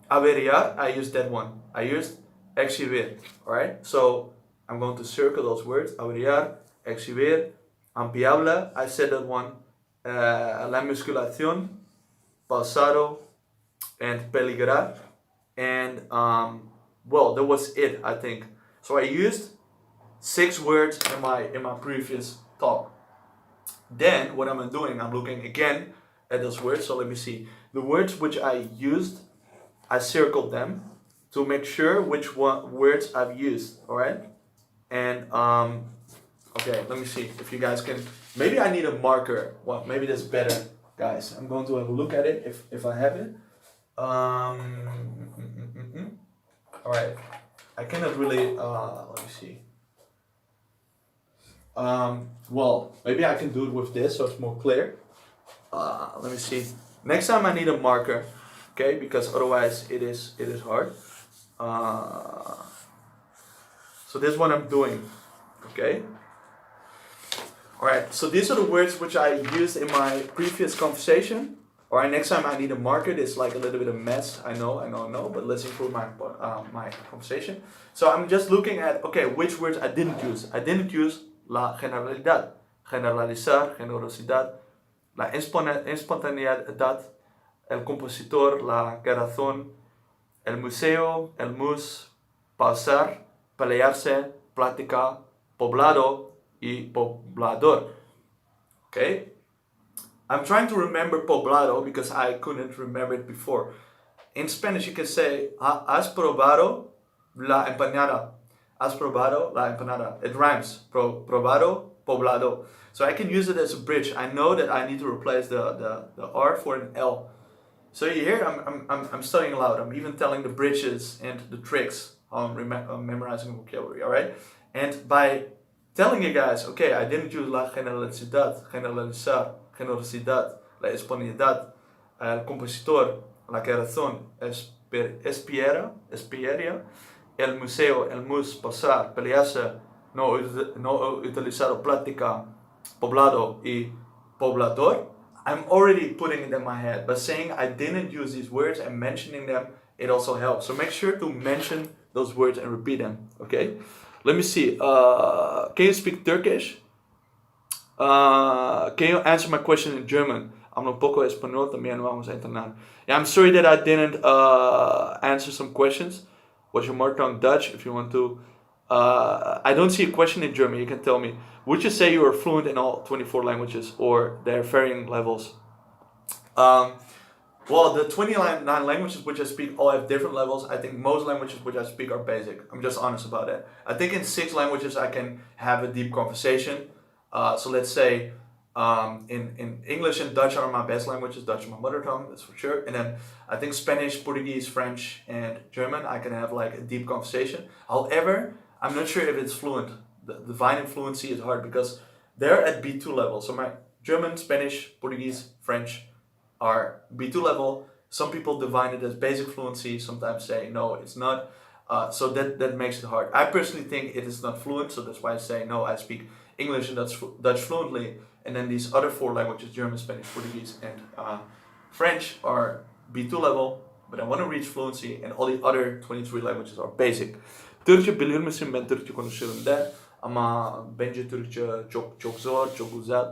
averiar, I used that one. I used exhibir, alright? So I'm going to circle those words. Averiar, exhibir, ampliable, I said that one. La musculación, pasado, and peligrar. And well, that was it, I think. So I used 6 words in my previous talk. Then what I'm doing, I'm looking again at those words. So let me see. The words which I used, I circled them to make sure which words I've used, alright? And okay, let me see if you guys can, maybe I need a marker. Well, maybe that's better, guys. I'm going to have a look at it if I have it. Alright, I cannot really, let me see. Well, maybe I can do it with this so it's more clear. Let me see. Next time I need a marker, okay, because otherwise it is hard. So this is what I'm doing, okay. Alright, so these are the words which I used in my previous conversation. Alright, next time I need a marker. It's like a little bit of a mess, I know, but let's improve my conversation. So I'm just looking at, okay, which words I didn't use. I didn't use la generalidad, generalizar, generosidad, la espontaneidad, el compositor, la creación, el museo, el pasar, pelearse, plática, poblado y poblador. Okay? I'm trying to remember poblado because I couldn't remember it before. In Spanish you can say, has probado la empanada. Has probado la empanada. It rhymes. Probado, poblado. So I can use it as a bridge. I know that I need to replace the R for an L. So you hear, I'm studying aloud. I'm even telling the bridges and the tricks on memorizing vocabulary, alright? And by telling you guys, okay, I didn't use la generalicidad, generalizar, generosidad, la espontaneidad, el compositor, la creación, espieria, el museo, el pasar, pelearse, no utilizar plática, poblado y poblador. I'm already putting it in my head, but saying I didn't use these words and mentioning them, it also helps. So make sure to mention those words and repeat them, okay? Let me see, can you speak Turkish? Can you answer my question in German? Hablo un poco de español, también vamos a entrenar. Yeah, I'm sorry that I didn't answer some questions. What's your mother tongue? Dutch, if you want to. I don't see a question in German. You can tell me. Would you say you are fluent in all 24 languages, or their varying levels? Um, well, the 29 languages which I speak all have different levels. I think most languages which I speak are basic. I'm just honest about it. I think in 6 languages I can have a deep conversation. So let's say in English and Dutch are my best languages. Dutch is my mother tongue, that's for sure. And then I think Spanish, Portuguese, French, and German I can have like a deep conversation. However, I'm not sure if it's fluent. The defining fluency is hard because they're at B2 level. So my German, Spanish, Portuguese, French are B2 level. Some people define it as basic fluency, sometimes say no, it's not. So that makes it hard. I personally think it is not fluent, so that's why I say no, I speak English and Dutch fluently. And then these other 4 languages, German, Spanish, Portuguese, and French are B2 level, but I want to reach fluency, and all the other 23 languages are basic. Türkçe biliyor musun? Ben Türkçe konuşurum de, ama bence Türkçe çok zor, çok güzel.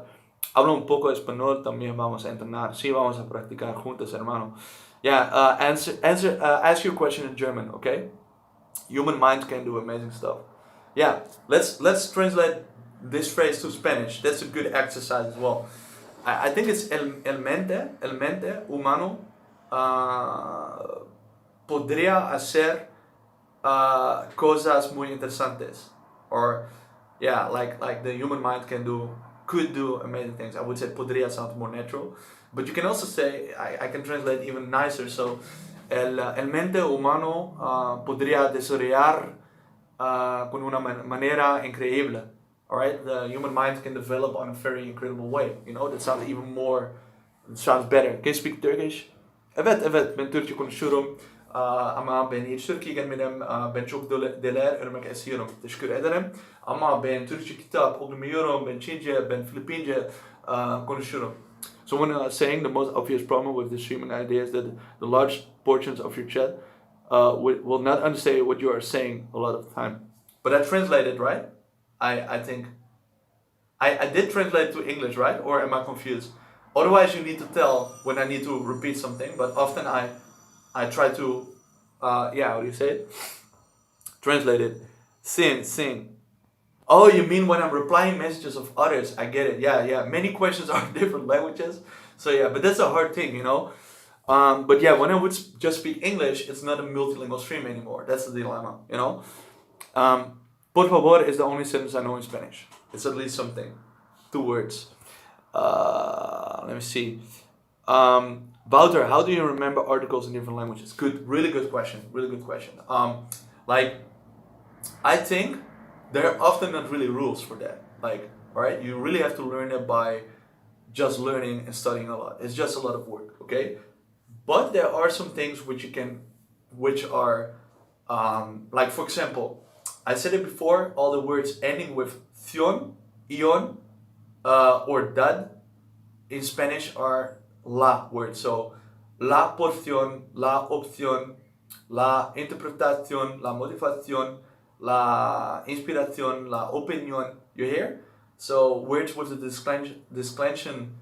Hablo un poco de español, también vamos a entrenar. Sí, vamos a practicar juntos, hermano. Yeah, ask your question in German, okay? Human mind can do amazing stuff. Yeah, let's translate this phrase to Spanish. That's a good exercise as well. I think it's el mente humano podría hacer cosas muy interesantes, or yeah, like the human mind could do amazing things. I would say podría sounds more natural, but you can also say I can translate even nicer. So el mente humano podría desarrollar con una manera increíble. All right, the human mind can develop on a very incredible way. You know, that sounds even more. It sounds better. Can you speak Turkish? Evet, ben Türkçe konuşuyorum. Ama ben hiç Türkiye gelmedim. Ben çok diller öğrenmek istiyorum. Teşekkür ederim. Ama ben Türkçe kitap okumuyorum. Ben Çince, ben Filipince konuşuyorum. So when saying the most obvious problem with this streaming idea is that the large portions of your chat will not understand what you are saying a lot of the time. But I translated, right? I think I did translate to English, right? Or am I confused? Otherwise, you need to tell when I need to repeat something. But often I try to, how do you say it? Translate it. Sing. Oh, you mean when I'm replying messages of others? I get it. Yeah. Many questions are in different languages. So yeah, but that's a hard thing, you know? But yeah, when I would just speak English, it's not a multilingual stream anymore. That's the dilemma, you know? Por favor is the only sentence I know in Spanish. It's at least something. 2 words. Let me see. Wouter, how do you remember articles in different languages? Really good question. I think there are often not really rules for that. Alright, you really have to learn it by just learning and studying a lot. It's just a lot of work, okay? But there are some things which are, like for example, I said it before, all the words ending with tion, ion, or dad in Spanish are la words. So, la porción, la opción, la interpretación, la motivación, la inspiración, la opinión. You hear? So, words with the declension,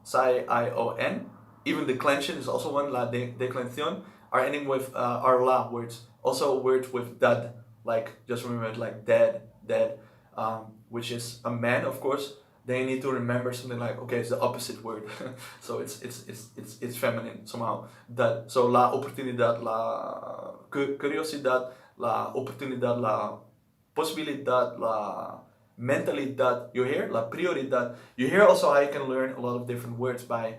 psi-o-n, even declension is also one, la declensión, are ending with are la words. Also words with dad, like just remember it, like dead, which is a man, of course. Then you need to remember something like, okay, it's the opposite word, so it's feminine somehow. That, so la oportunidad, la curiosidad, la oportunidad, la posibilidad, la mentalidad. You hear? La prioridad. You hear also how you can learn a lot of different words by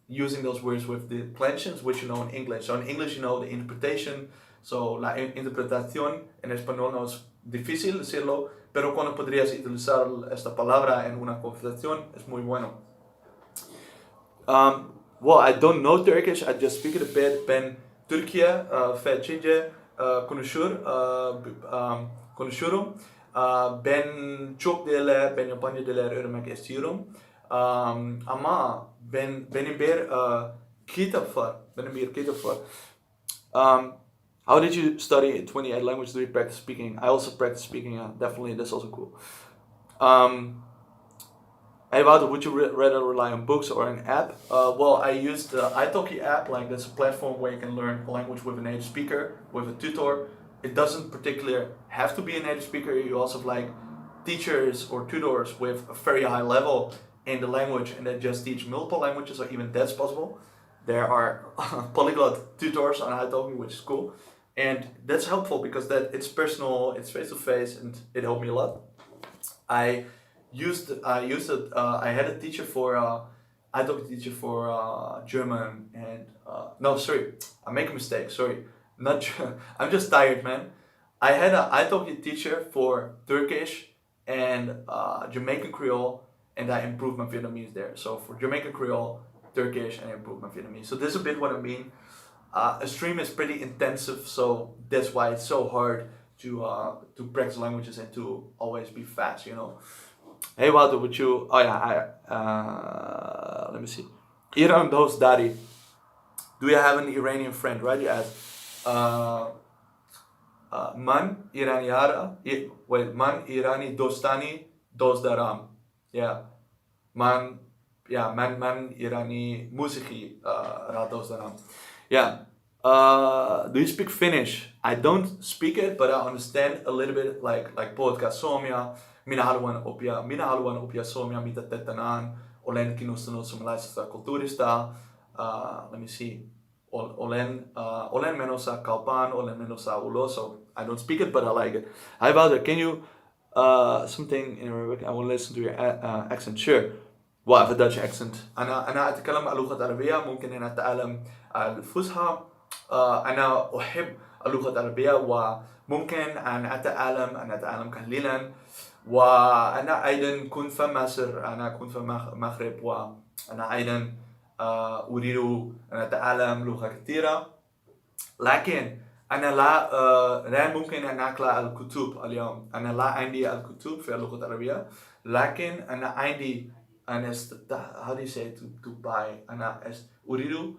using those words with the declensions, which you know in English. So in English you know the interpretation. So la interpretación en español no es difícil decirlo, pero cuando podrías utilizar esta palabra en una conversación es muy bueno. Well, I don't know Turkish, I just speak it a bit. Ben Türkiye ve Çince konuşuyorum. Ben çok diller, ben yabancı diller öğrenmek istiyorum. Ama benim bir kitap var. How did you study 28 languages? Do you practice speaking? I also practice speaking, definitely, that's also cool. Um, Hey Wouter, would you rather rely on books or an app? Well, I use the italki app. Like that's a platform where you can learn a language with a native speaker, with a tutor. It doesn't particularly have to be a native speaker. You also have like teachers or tutors with a very high level in the language and that just teach multiple languages, or even that's possible. There are polyglot tutors on italki, which is cool, and that's helpful because that it's personal, it's face to face, and it helped me a lot. I I used it. I had a teacher for. I took a teacher for German and no, sorry, I make a mistake. Sorry, not. I'm just tired, man. I took a teacher for Turkish and Jamaican Creole, and I improved my Vietnamese there. So for Jamaican Creole, Turkish, and I improved my Vietnamese. So this is a bit what I mean. A stream is pretty intensive, so that's why it's so hard to practice languages and to always be fast. Hey Walter, would you? Oh yeah, let me see. Iran Dostari. Do you have an Iranian friend? Right? You ask. Uh, Man Iraniara. Wait, Man Irani Dostani Dosdaram. Yeah. Man. Yeah. Man Irani Musiki Dosdaram. Yeah. Do you speak Finnish? I don't speak it, but I understand a little bit, like podcast Somia. Minä haluan oppia suomea, mitä te tänään. Olen kiinnostunut suomalaisesta kulttuurista. Let me see. Olen menossa kauppaan, olen menossa ulos. So I don't speak it, but I like it. Hi Wouter, can you something in Arabic? I want to listen to your accent. Sure. Well, I have a Dutch accent. أنا أتكلم اللغة العربية. ممكن أن أتعلم الفصحى. أنا أحب اللغة العربية وممكن أن أتعلم قليلا. وأنا أيضا كنت في مصر. أنا كنت في المغرب وأنا أيضا أريد أن أتعلم لغة كثيرة. لكن أنا لا ممكن أن أقرأ الكتب اليوم. أنا لا عندي الكتب في اللغة العربية. لكن أنا عندي how do you say to buy? أنا أريد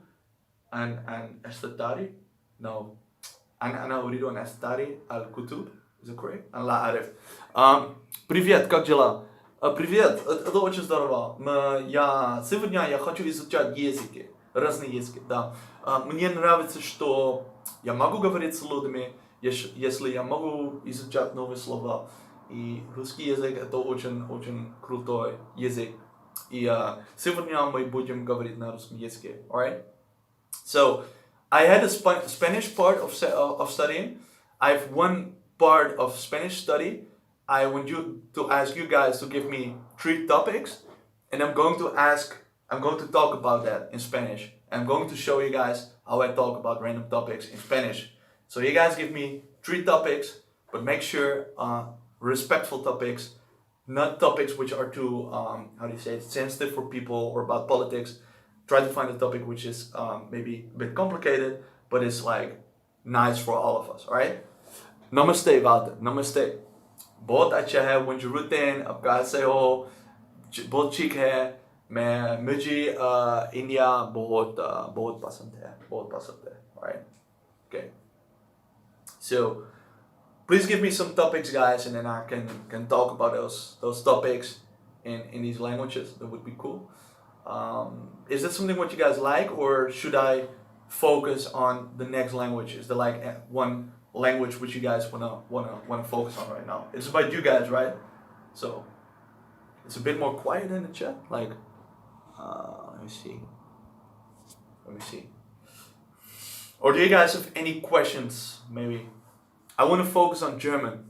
أن أستطري. No. أنا أريد أن أستطري الكتب. Is it correct? أنا لا أعرف. Привет, как дела? Привет, это очень здорово. Сегодня я хочу изучать языки, разные языки, да. Мне нравится, что я могу говорить с людьми, если я могу изучать новые слова. И русский язык это очень крутой язык. И сегодня мы будем говорить на русском языке, alright? So, I had a Spanish part of studying. I have one part of Spanish study. I want to ask you guys to give me 3 topics, and I'm going to talk about that in Spanish. I'm going to show you guys how I talk about random topics in Spanish. So you guys give me 3 topics, but make sure respectful topics, not topics which are too sensitive for people or about politics. Try to find a topic which is maybe a bit complicated, but it's like nice for all of us. All right? Namaste, Walter. Namaste. बहुत अच्छा है वंजुरुतेन आपका से हो बहुत ठीक है मुझे इंडिया बहुत पसंद है. Alright, okay, so please give me some topics, guys, and then I can talk about those topics in these languages. That would be cool. Is that something what you guys like, or should I focus on the next language? Is there like one language which you guys wanna focus on right now? It's about you guys, right? So it's a bit more quiet in the chat. Like, let me see. Or do you guys have any questions? Maybe I want to focus on German.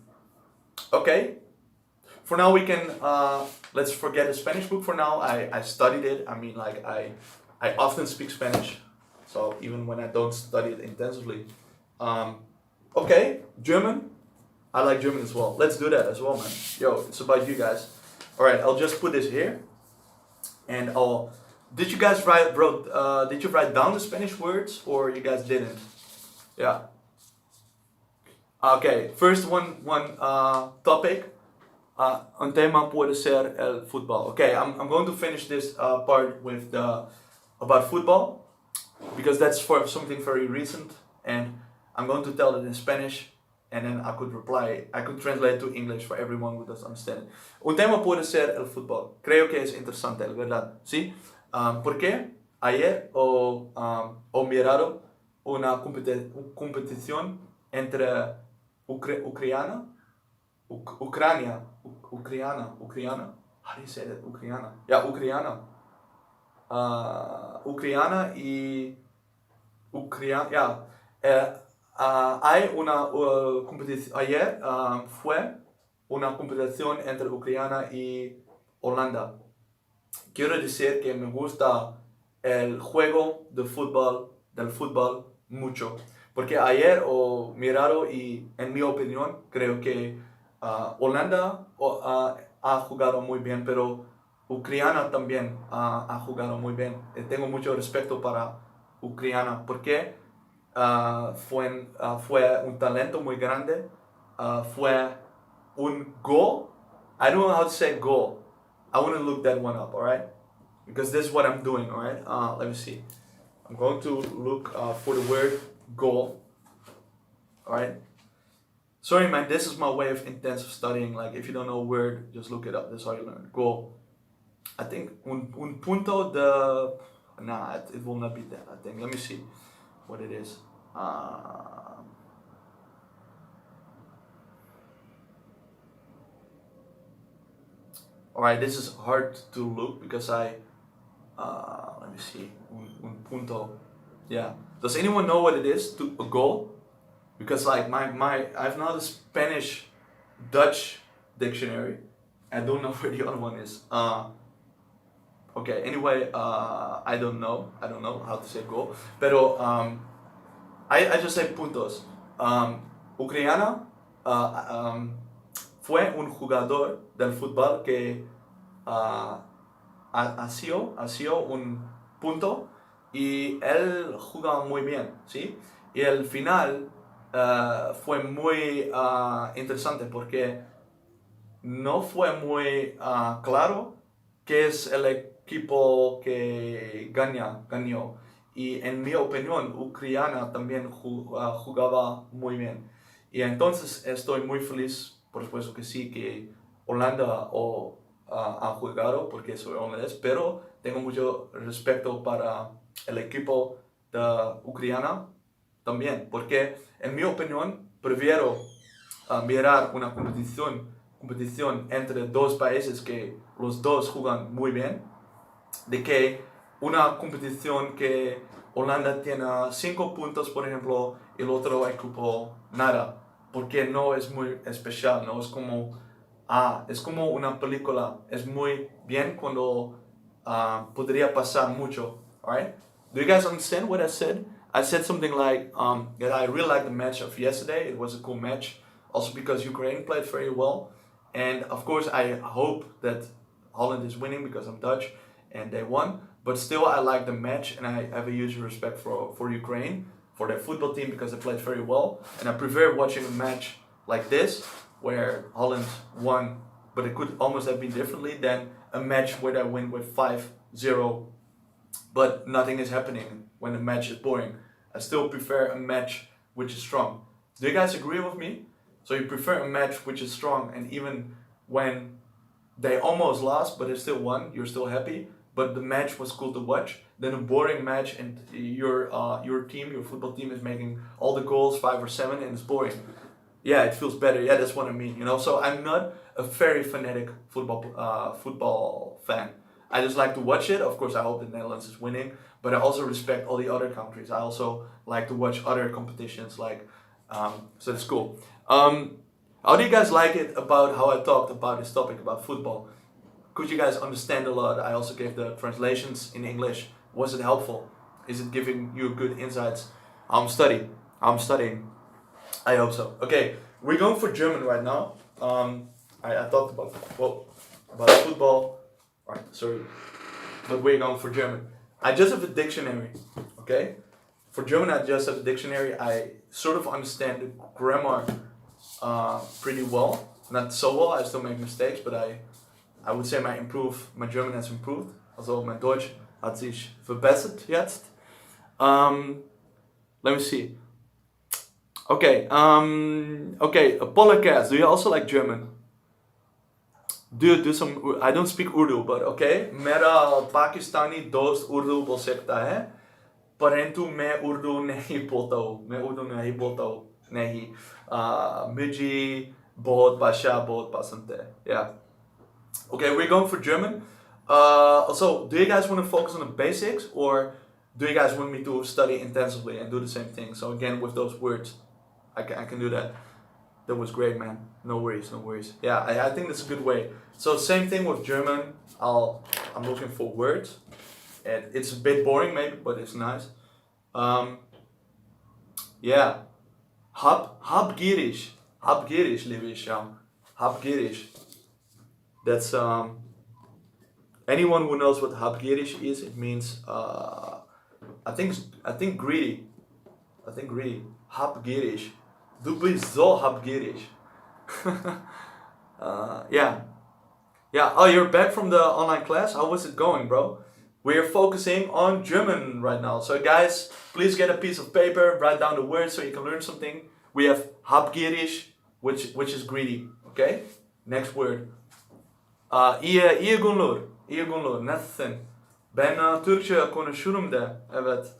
Okay. For now, we can let's forget the Spanish book. For now, I studied it. I mean, like I often speak Spanish, so even when I don't study it intensively. Okay, German. I like German as well. Let's do that as well, man. Yo, it's about you guys. All right, I'll just put this here, and Did you guys did you write down the Spanish words, or you guys didn't? Yeah. Okay, first one topic. Un tema puede ser el fútbol. Okay, I'm going to finish this part with about football, because that's for something very recent, and I'm going to tell it in Spanish, and then I could reply, I could translate to English for everyone who doesn't understand it. Un tema puede ser el fútbol. Creo que es interesante, ¿verdad? ¿Sí? ¿Por qué? Ayer o mirado una competición entre Ucrania, Ucrania. How do you say that? Ucrania. Yeah, Ucrania. Ucrania y Ucrania. Yeah. Hay una competición. Ayer fue una competición entre Ucrania y Holanda. Quiero decir que me gusta el juego del fútbol mucho. Porque ayer o mirado y en mi opinión creo que Holanda ha jugado muy bien, pero Ucrania también ha jugado muy bien. Tengo mucho respeto para Ucrania porque fue un talento muy grande. Fue un goal. I don't know how to say goal. I want to look that one up, alright? Because this is what I'm doing, alright? Let me see. I'm going to look for the word goal, alright? Sorry, man, this is my way of intensive studying. Like, if you don't know a word, just look it up. That's how you learn. Goal. I think un punto de... Nah, it will not be that, I think. Let me see what it is. Alright, this is hard to look because let me see, un punto. Yeah. Does anyone know what it is to a goal? Because like I've not a Spanish Dutch dictionary. I don't know where the other one is. Okay. Anyway, I don't know how to say goal. Pero I just say puntos. Ucrania fue un jugador del fútbol que ha sido un punto y él jugaba muy bien, ¿sí? Y el final fue muy interesante porque no fue muy claro qué es el equipo que ganó. Y en mi opinión, Ucrania también jugaba muy bien. Y entonces estoy muy feliz, por supuesto que sí, que Holanda ha jugado, porque soy holandés, pero tengo mucho respeto para el equipo de Ucrania también, porque en mi opinión prefiero mirar una competición entre dos países que los dos juegan muy bien, de que una competición que Holanda tiene 5 puntos, por ejemplo, y el otro equipo nada, porque no es muy especial, no es como es como una película, es muy bien cuando podría pasar mucho, alright? Do you guys understand what I said? I said something like that I really liked the match of yesterday. It was a cool match, also because Ukraine played very well, and of course I hope that Holland is winning because I'm Dutch and they won. But still, I like the match, and I have a huge respect for Ukraine, for their football team, because they played very well. And I prefer watching a match like this, where Holland won, but it could almost have been differently, than a match where they win with 5-0, but nothing is happening when the match is boring. I still prefer a match which is strong. Do you guys agree with me? So you prefer a match which is strong, and even when they almost lost, but they still won, you're still happy, but the match was cool to watch, than a boring match and your team, your football team is making all the goals, 5 or 7, and it's boring. Yeah, it feels better. Yeah, that's what I mean, you know. So I'm not a very fanatic football fan. I just like to watch it. Of course, I hope the Netherlands is winning, but I also respect all the other countries. I also like to watch other competitions, like so it's cool. How do you guys like it about how I talked about this topic about football? Could you guys understand a lot? I also gave the translations in English. Was it helpful? Is it giving you good insights? I'm studying. I hope so. Okay, we're going for German right now. I talked about football. Right, sorry, but we're going for German. I just have a dictionary. Okay, for German I just have a dictionary. I sort of understand the grammar pretty well. Not so well. I still make mistakes, but I would say my German has improved. Also mein Deutsch hat sich verbessert jetzt. Let me see. Okay, okay, a podcast. Do you also like German? Do some. I don't speak Urdu, but okay. मेरा पाकिस्तानी दोस्त उर्दू बोल सकता है, परंतु मैं उर्दू नहीं बोलता हूँ. मैं उर्दू नहीं बोलता हूँ. नहीं. मुझे बहुत भाषा बहुत पसंद है. Yeah. Okay, we're going for German. So, do you guys want to focus on the basics, or do you guys want me to study intensively and do the same thing? So again, with those words, I can do that. That was great, man. No worries, no worries. Yeah, I think that's a good way. So same thing with German. I'm looking for words, and it's a bit boring maybe, but it's nice. Yeah, habgierig, liebe ich, ja. Habgierig. That's anyone who knows what habgierig is, it means I think greedy. I think greedy. Habgierig. Du bist so habgierig. Yeah. Yeah. Oh, you're back from the online class? How was it going, bro? We're focusing on German right now. So guys, please get a piece of paper, write down the words so you can learn something. We have habgierig, which is greedy. Okay? Next word. İyi günler. İyi günler. Nasılsın? Ben Türkçe konuşurum da. Evet.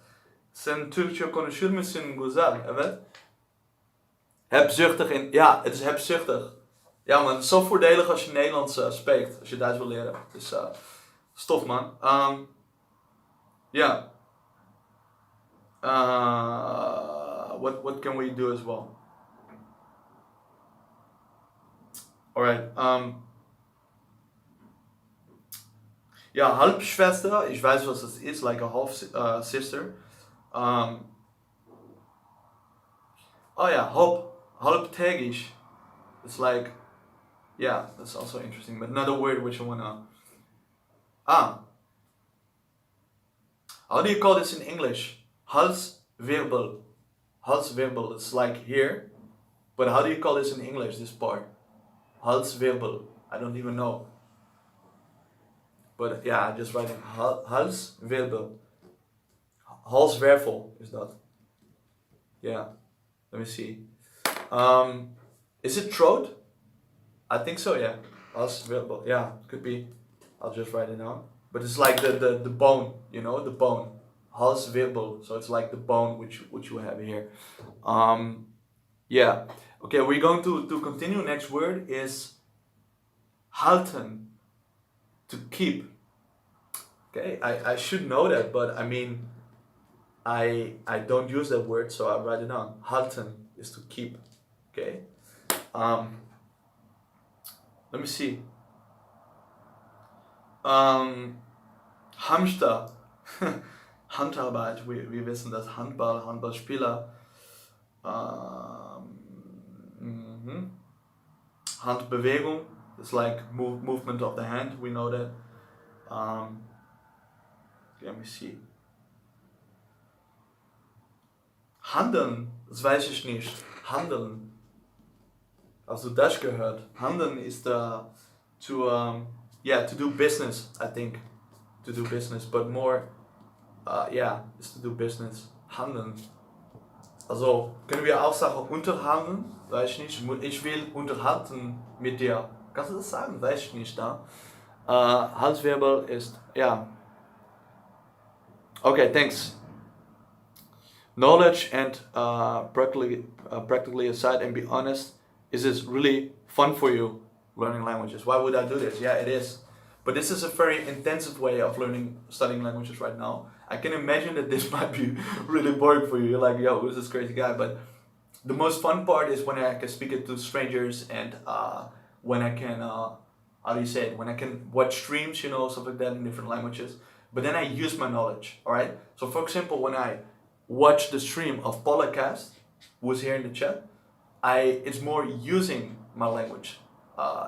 Sen Türkçe konuşur musun? Güzel. Evet. Hebzuchtig in... Ja, het is hebzuchtig. Ja man, het is zo voordelig als je Nederlands spreekt. Als je Duits wil leren. Dus stof man. Yeah. What can we do as well? Alright. Ja, Halbschwester. Ich weiß, was das ist. Like a half sister. Oh yeah, halbtägig. It's like, yeah, that's also interesting. But another word which I wanna. How do you call this in English? Halswirbel. Halswirbel. It's like here. But how do you call this in English, this part? Halswirbel. I don't even know. But yeah, I just writing Halswirbel. Halswervel is that. Yeah. Let me see. Is it throat? I think so, yeah. Halswirbel. Yeah, could be. I'll just write it down. But it's like the bone, you know, the bone. Halswirbel. So it's like the bone which you have here. Yeah. Okay, we're going to continue. Next word is halten. To keep. Okay, I should know that, but I mean, I don't use that word, so I write it down. Halten is to keep. Okay. Let me see. Hamster. Handarbeit. Wir wissen das. Handball, Handballspieler. Handbewegung. It's like movement of the hand. We know that. Let me see. Handeln. Das weiß ich nicht. Handeln. Hast du das gehört? Handeln is to do business, I think. To do business, but more, is to do business. Handeln. Also, können wir auch sagen, unterhalten? Weiß ich nicht. Ich will unterhalten mit dir. Kannst du das sagen? Weiß ich nicht, da. Halswirbel ist, ja. Okay, thanks. Knowledge and practically aside, and be honest, is this really fun for you, learning languages? Why would I do this? Yeah, it is. But this is a very intensive way of studying languages right now. I can imagine that this might be really boring for you. You're like, yo, who's this crazy guy? But the most fun part is when I can speak it to strangers, and when I can, how do you say it? When I can watch streams, you know, stuff like that in different languages. But then I use my knowledge, alright? So for example, when I watch the stream of Podcast, who's here in the chat, it's more using my language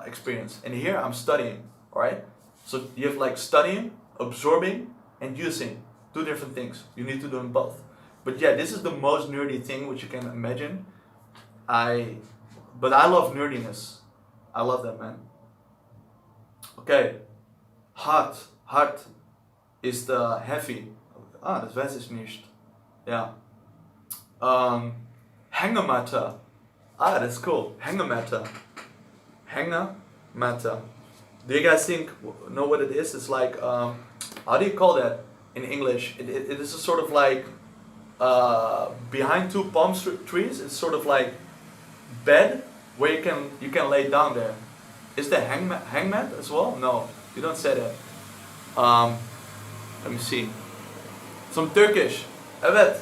experience. And here I'm studying, alright? So you have like studying, absorbing, and using. Two different things. You need to do them both. But yeah, this is the most nerdy thing which you can imagine. But I love nerdiness. I love that, man. Okay. Hard is the heavy. Das weiß ich nicht. Ja. Hängematte. Ah, that's cool. Hängematte. Hängematte. Do you guys know what it is? It's like, how do you call that in English? It is a sort of like, behind two palm trees. It's sort of like bed where you can lay down there. Is the hangmat as well? No, you don't say that. Let me see. Some Turkish. Evet.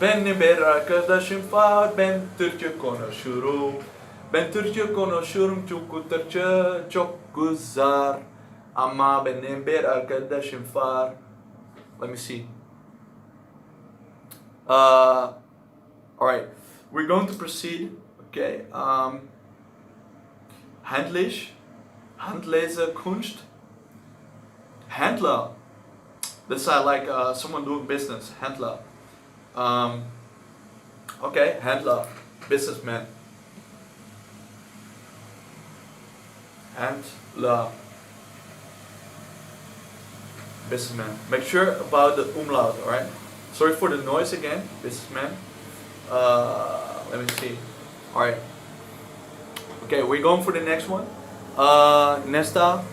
Ben bir arkadaşım var. Ben Türkçe konuşurum. Ben Türkçe konuşurum çünkü Türkçe çok güzel. Ama benim bir arkadaşım var. Let me see. Alright. We're going to proceed. Okay. Handlese Kunst. Handler. That's like someone doing business. Handler. Okay, handler. Businessman. Handler. Businessman. Make sure about the umlaut, alright? Sorry for the noise again, businessman. Let me see. Alright. Okay, we're going for the next one. Nesta.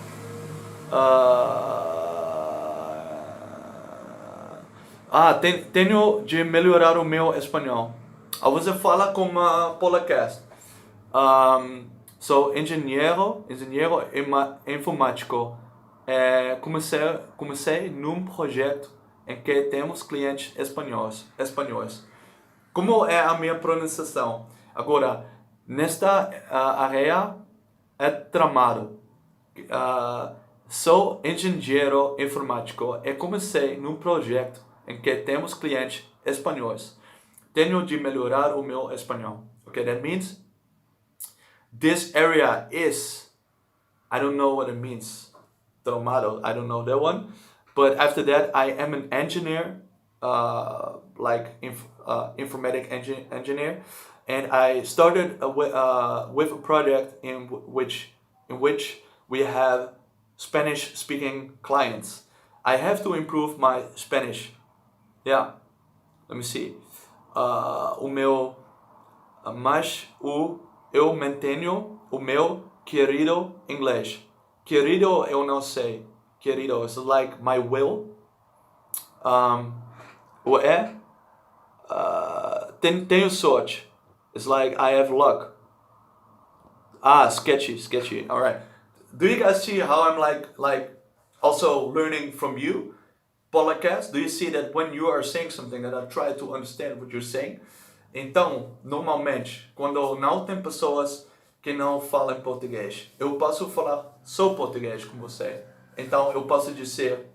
Tenho de melhorar o meu espanhol. Você fala com uma podcast. Sou engenheiro informático. Comecei num projeto em que temos clientes espanhóis. Como é a minha pronunciação? Agora, nesta área é tramado. Sou engenheiro informático e comecei num projeto em que temos clientes espanhóis. Tenho de melhorar o meu espanhol. Okay, that means this area is, I don't know what it means. Tramado, I don't know that one. But after that, I am an engineer, informatic engineer, and I started with a project in which we have Spanish-speaking clients. I have to improve my Spanish. Yeah, let me see. Eu mantenho o meu querido inglês. Querido, eu não sei. Querido, it's like my will. O é? Tenho sorte. It's like I have luck. Sketchy. All right. Do you guys see how I'm like also learning from you? Podcast. Do you see that when you are saying something that I try to understand what you're saying? Então, normalmente, quando não tem pessoas que não falam português, eu posso falar só português com você. Então, eu posso dizer,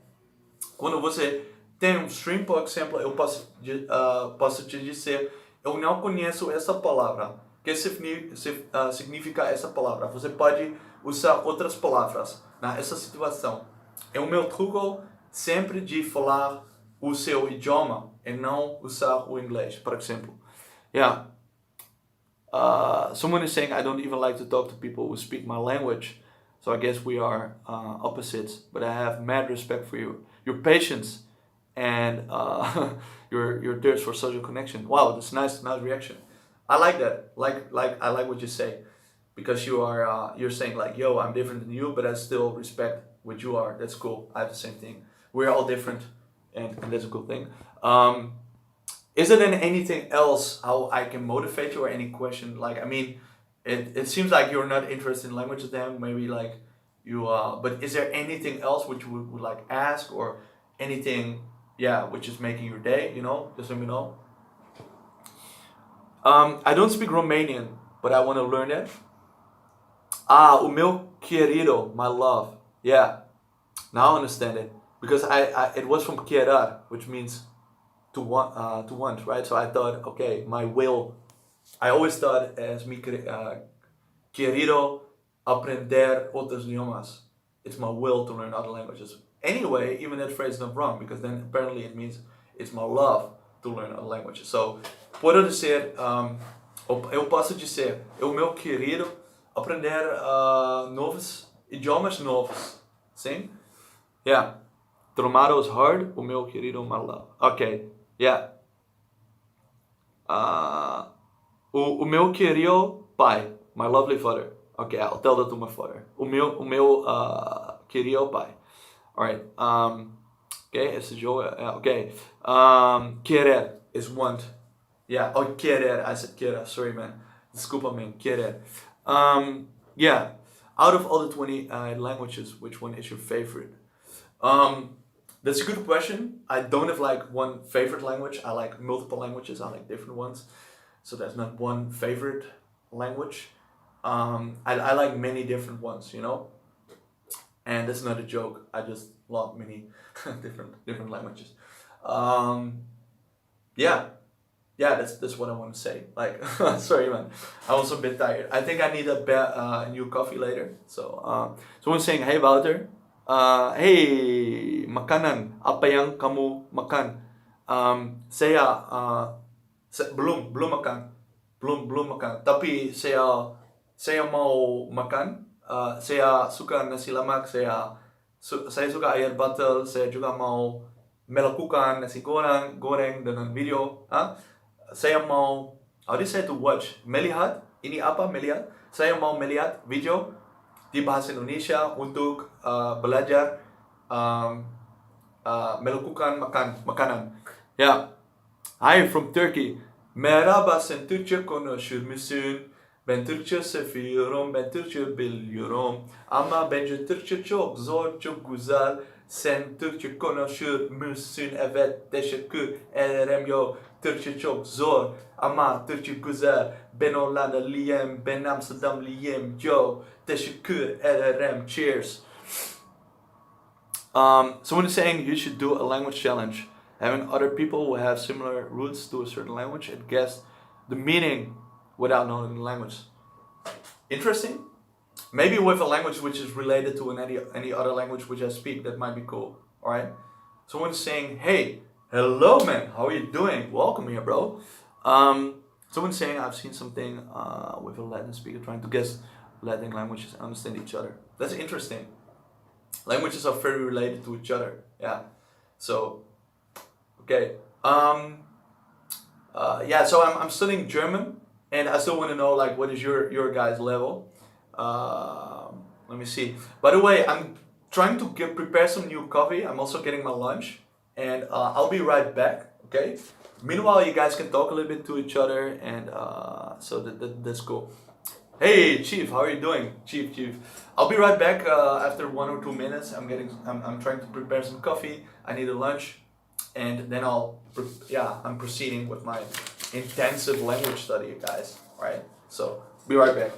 quando você tem um stream, por exemplo, eu posso te dizer, eu não conheço essa palavra. O que significa essa palavra? Você pode usar outras palavras nessa situação. É o meu truque sempre de falar o seu idioma e não usar o inglês, por exemplo. Yeah. Someone is saying I don't even like to talk to people who speak my language. So I guess we are opposites. But I have mad respect for you. Your patience and your thirst for social connection. Wow, that's nice reaction. I like that. I like what you say, because you're saying like, yo, I'm different than you, but I still respect what you are. That's cool. I have the same thing. We're all different, and that's a cool thing. Is there anything else how I can motivate you, or any question? Like, I mean, it seems like you're not interested in languages then, maybe like you, but is there anything else which you would like ask, or anything, which is making your day, just let me know. I don't speak Romanian, but I want to learn it. O meu querido, my love. Yeah, now I understand it, because it was from querer, which means to want, right? So I thought, okay, my will. I always thought as mi querido aprender otros idiomas. It's my will to learn other languages. Anyway, even that phrase is not wrong, because then apparently it means it's my love to learn other languages. So, puedo dizer, eu posso dizer, o meu querido aprender idiomas novos. Sim? Yeah. Tomorrow's hard, o meu querido my love. Okay. Yeah. O meu querido pai, my lovely father. Okay, I'll tell that to my father. O meu querido pai. All right. Okay, esse jogo. Okay. Querer is want. Yeah. Oh, querer. I said querer. Sorry, man. Desculpa, man. Querer. Yeah. Out of all the 20 languages, which one is your favorite? That's a good question. I don't have like one favorite language. I like multiple languages. I like different ones. So there's not one favorite language. I like many different ones, you know. And that's not a joke. I just love many different languages. Um, yeah, yeah. That's what I want to say. Like, sorry, man. I was a bit tired. I think I need a new coffee later. So someone's saying, "Hey, Wouter. Hey, makanan. Apa yang kamu makan?" Saya belum makan, belum makan. Tapi saya mau makan. Saya suka nasi lemak. Saya suka air botol. Saya juga mau melakukan nasi goreng dengan video. Saya mau, how do you say to watch? Melihat. Ini apa melihat? Saya mau melihat video di bahasa Indonesia untuk belajar melakukan makanan. Yeah. Hi, from Turkey. Merhaba, sen Türkçe konuşur musun? Ben Türkçe seviyorum, ben Türkçe biliyorum. Ama bence Türkçe çok zor, çok güzel. Sen Türkçe konuşur musun? Evet, teşekkür ederim. Yo, Türkçe çok zor ama Türkçe güzel. Ben Hollandalıyım, ben Amsterdamlıyım. Yo, teşekkür ederim. Cheers. Someone is saying you should do a language challenge, having other people who have similar roots to a certain language and guess the meaning without knowing the language. Interesting. Maybe with a language which is related to any other language which I speak, that might be cool. All right. Someone's saying, "Hey, hello, man. How are you doing? Welcome here, bro." Someone's saying I've seen something with a Latin speaker trying to guess Latin languages and understand each other. That's interesting. Languages are very related to each other. Yeah. So, okay. Yeah. So I'm studying German, and I still want to know like what is your guys' level. Let me see. By the way, I'm trying to prepare some new coffee. I'm also getting my lunch, and I'll be right back. Okay. Meanwhile, you guys can talk a little bit to each other, and so that's cool. Hey, Chief, how are you doing? Chief. I'll be right back after 1 or 2 minutes. I'm trying to prepare some coffee. I need a lunch, and then I'm proceeding with my intensive language study, guys. All right. So be right back.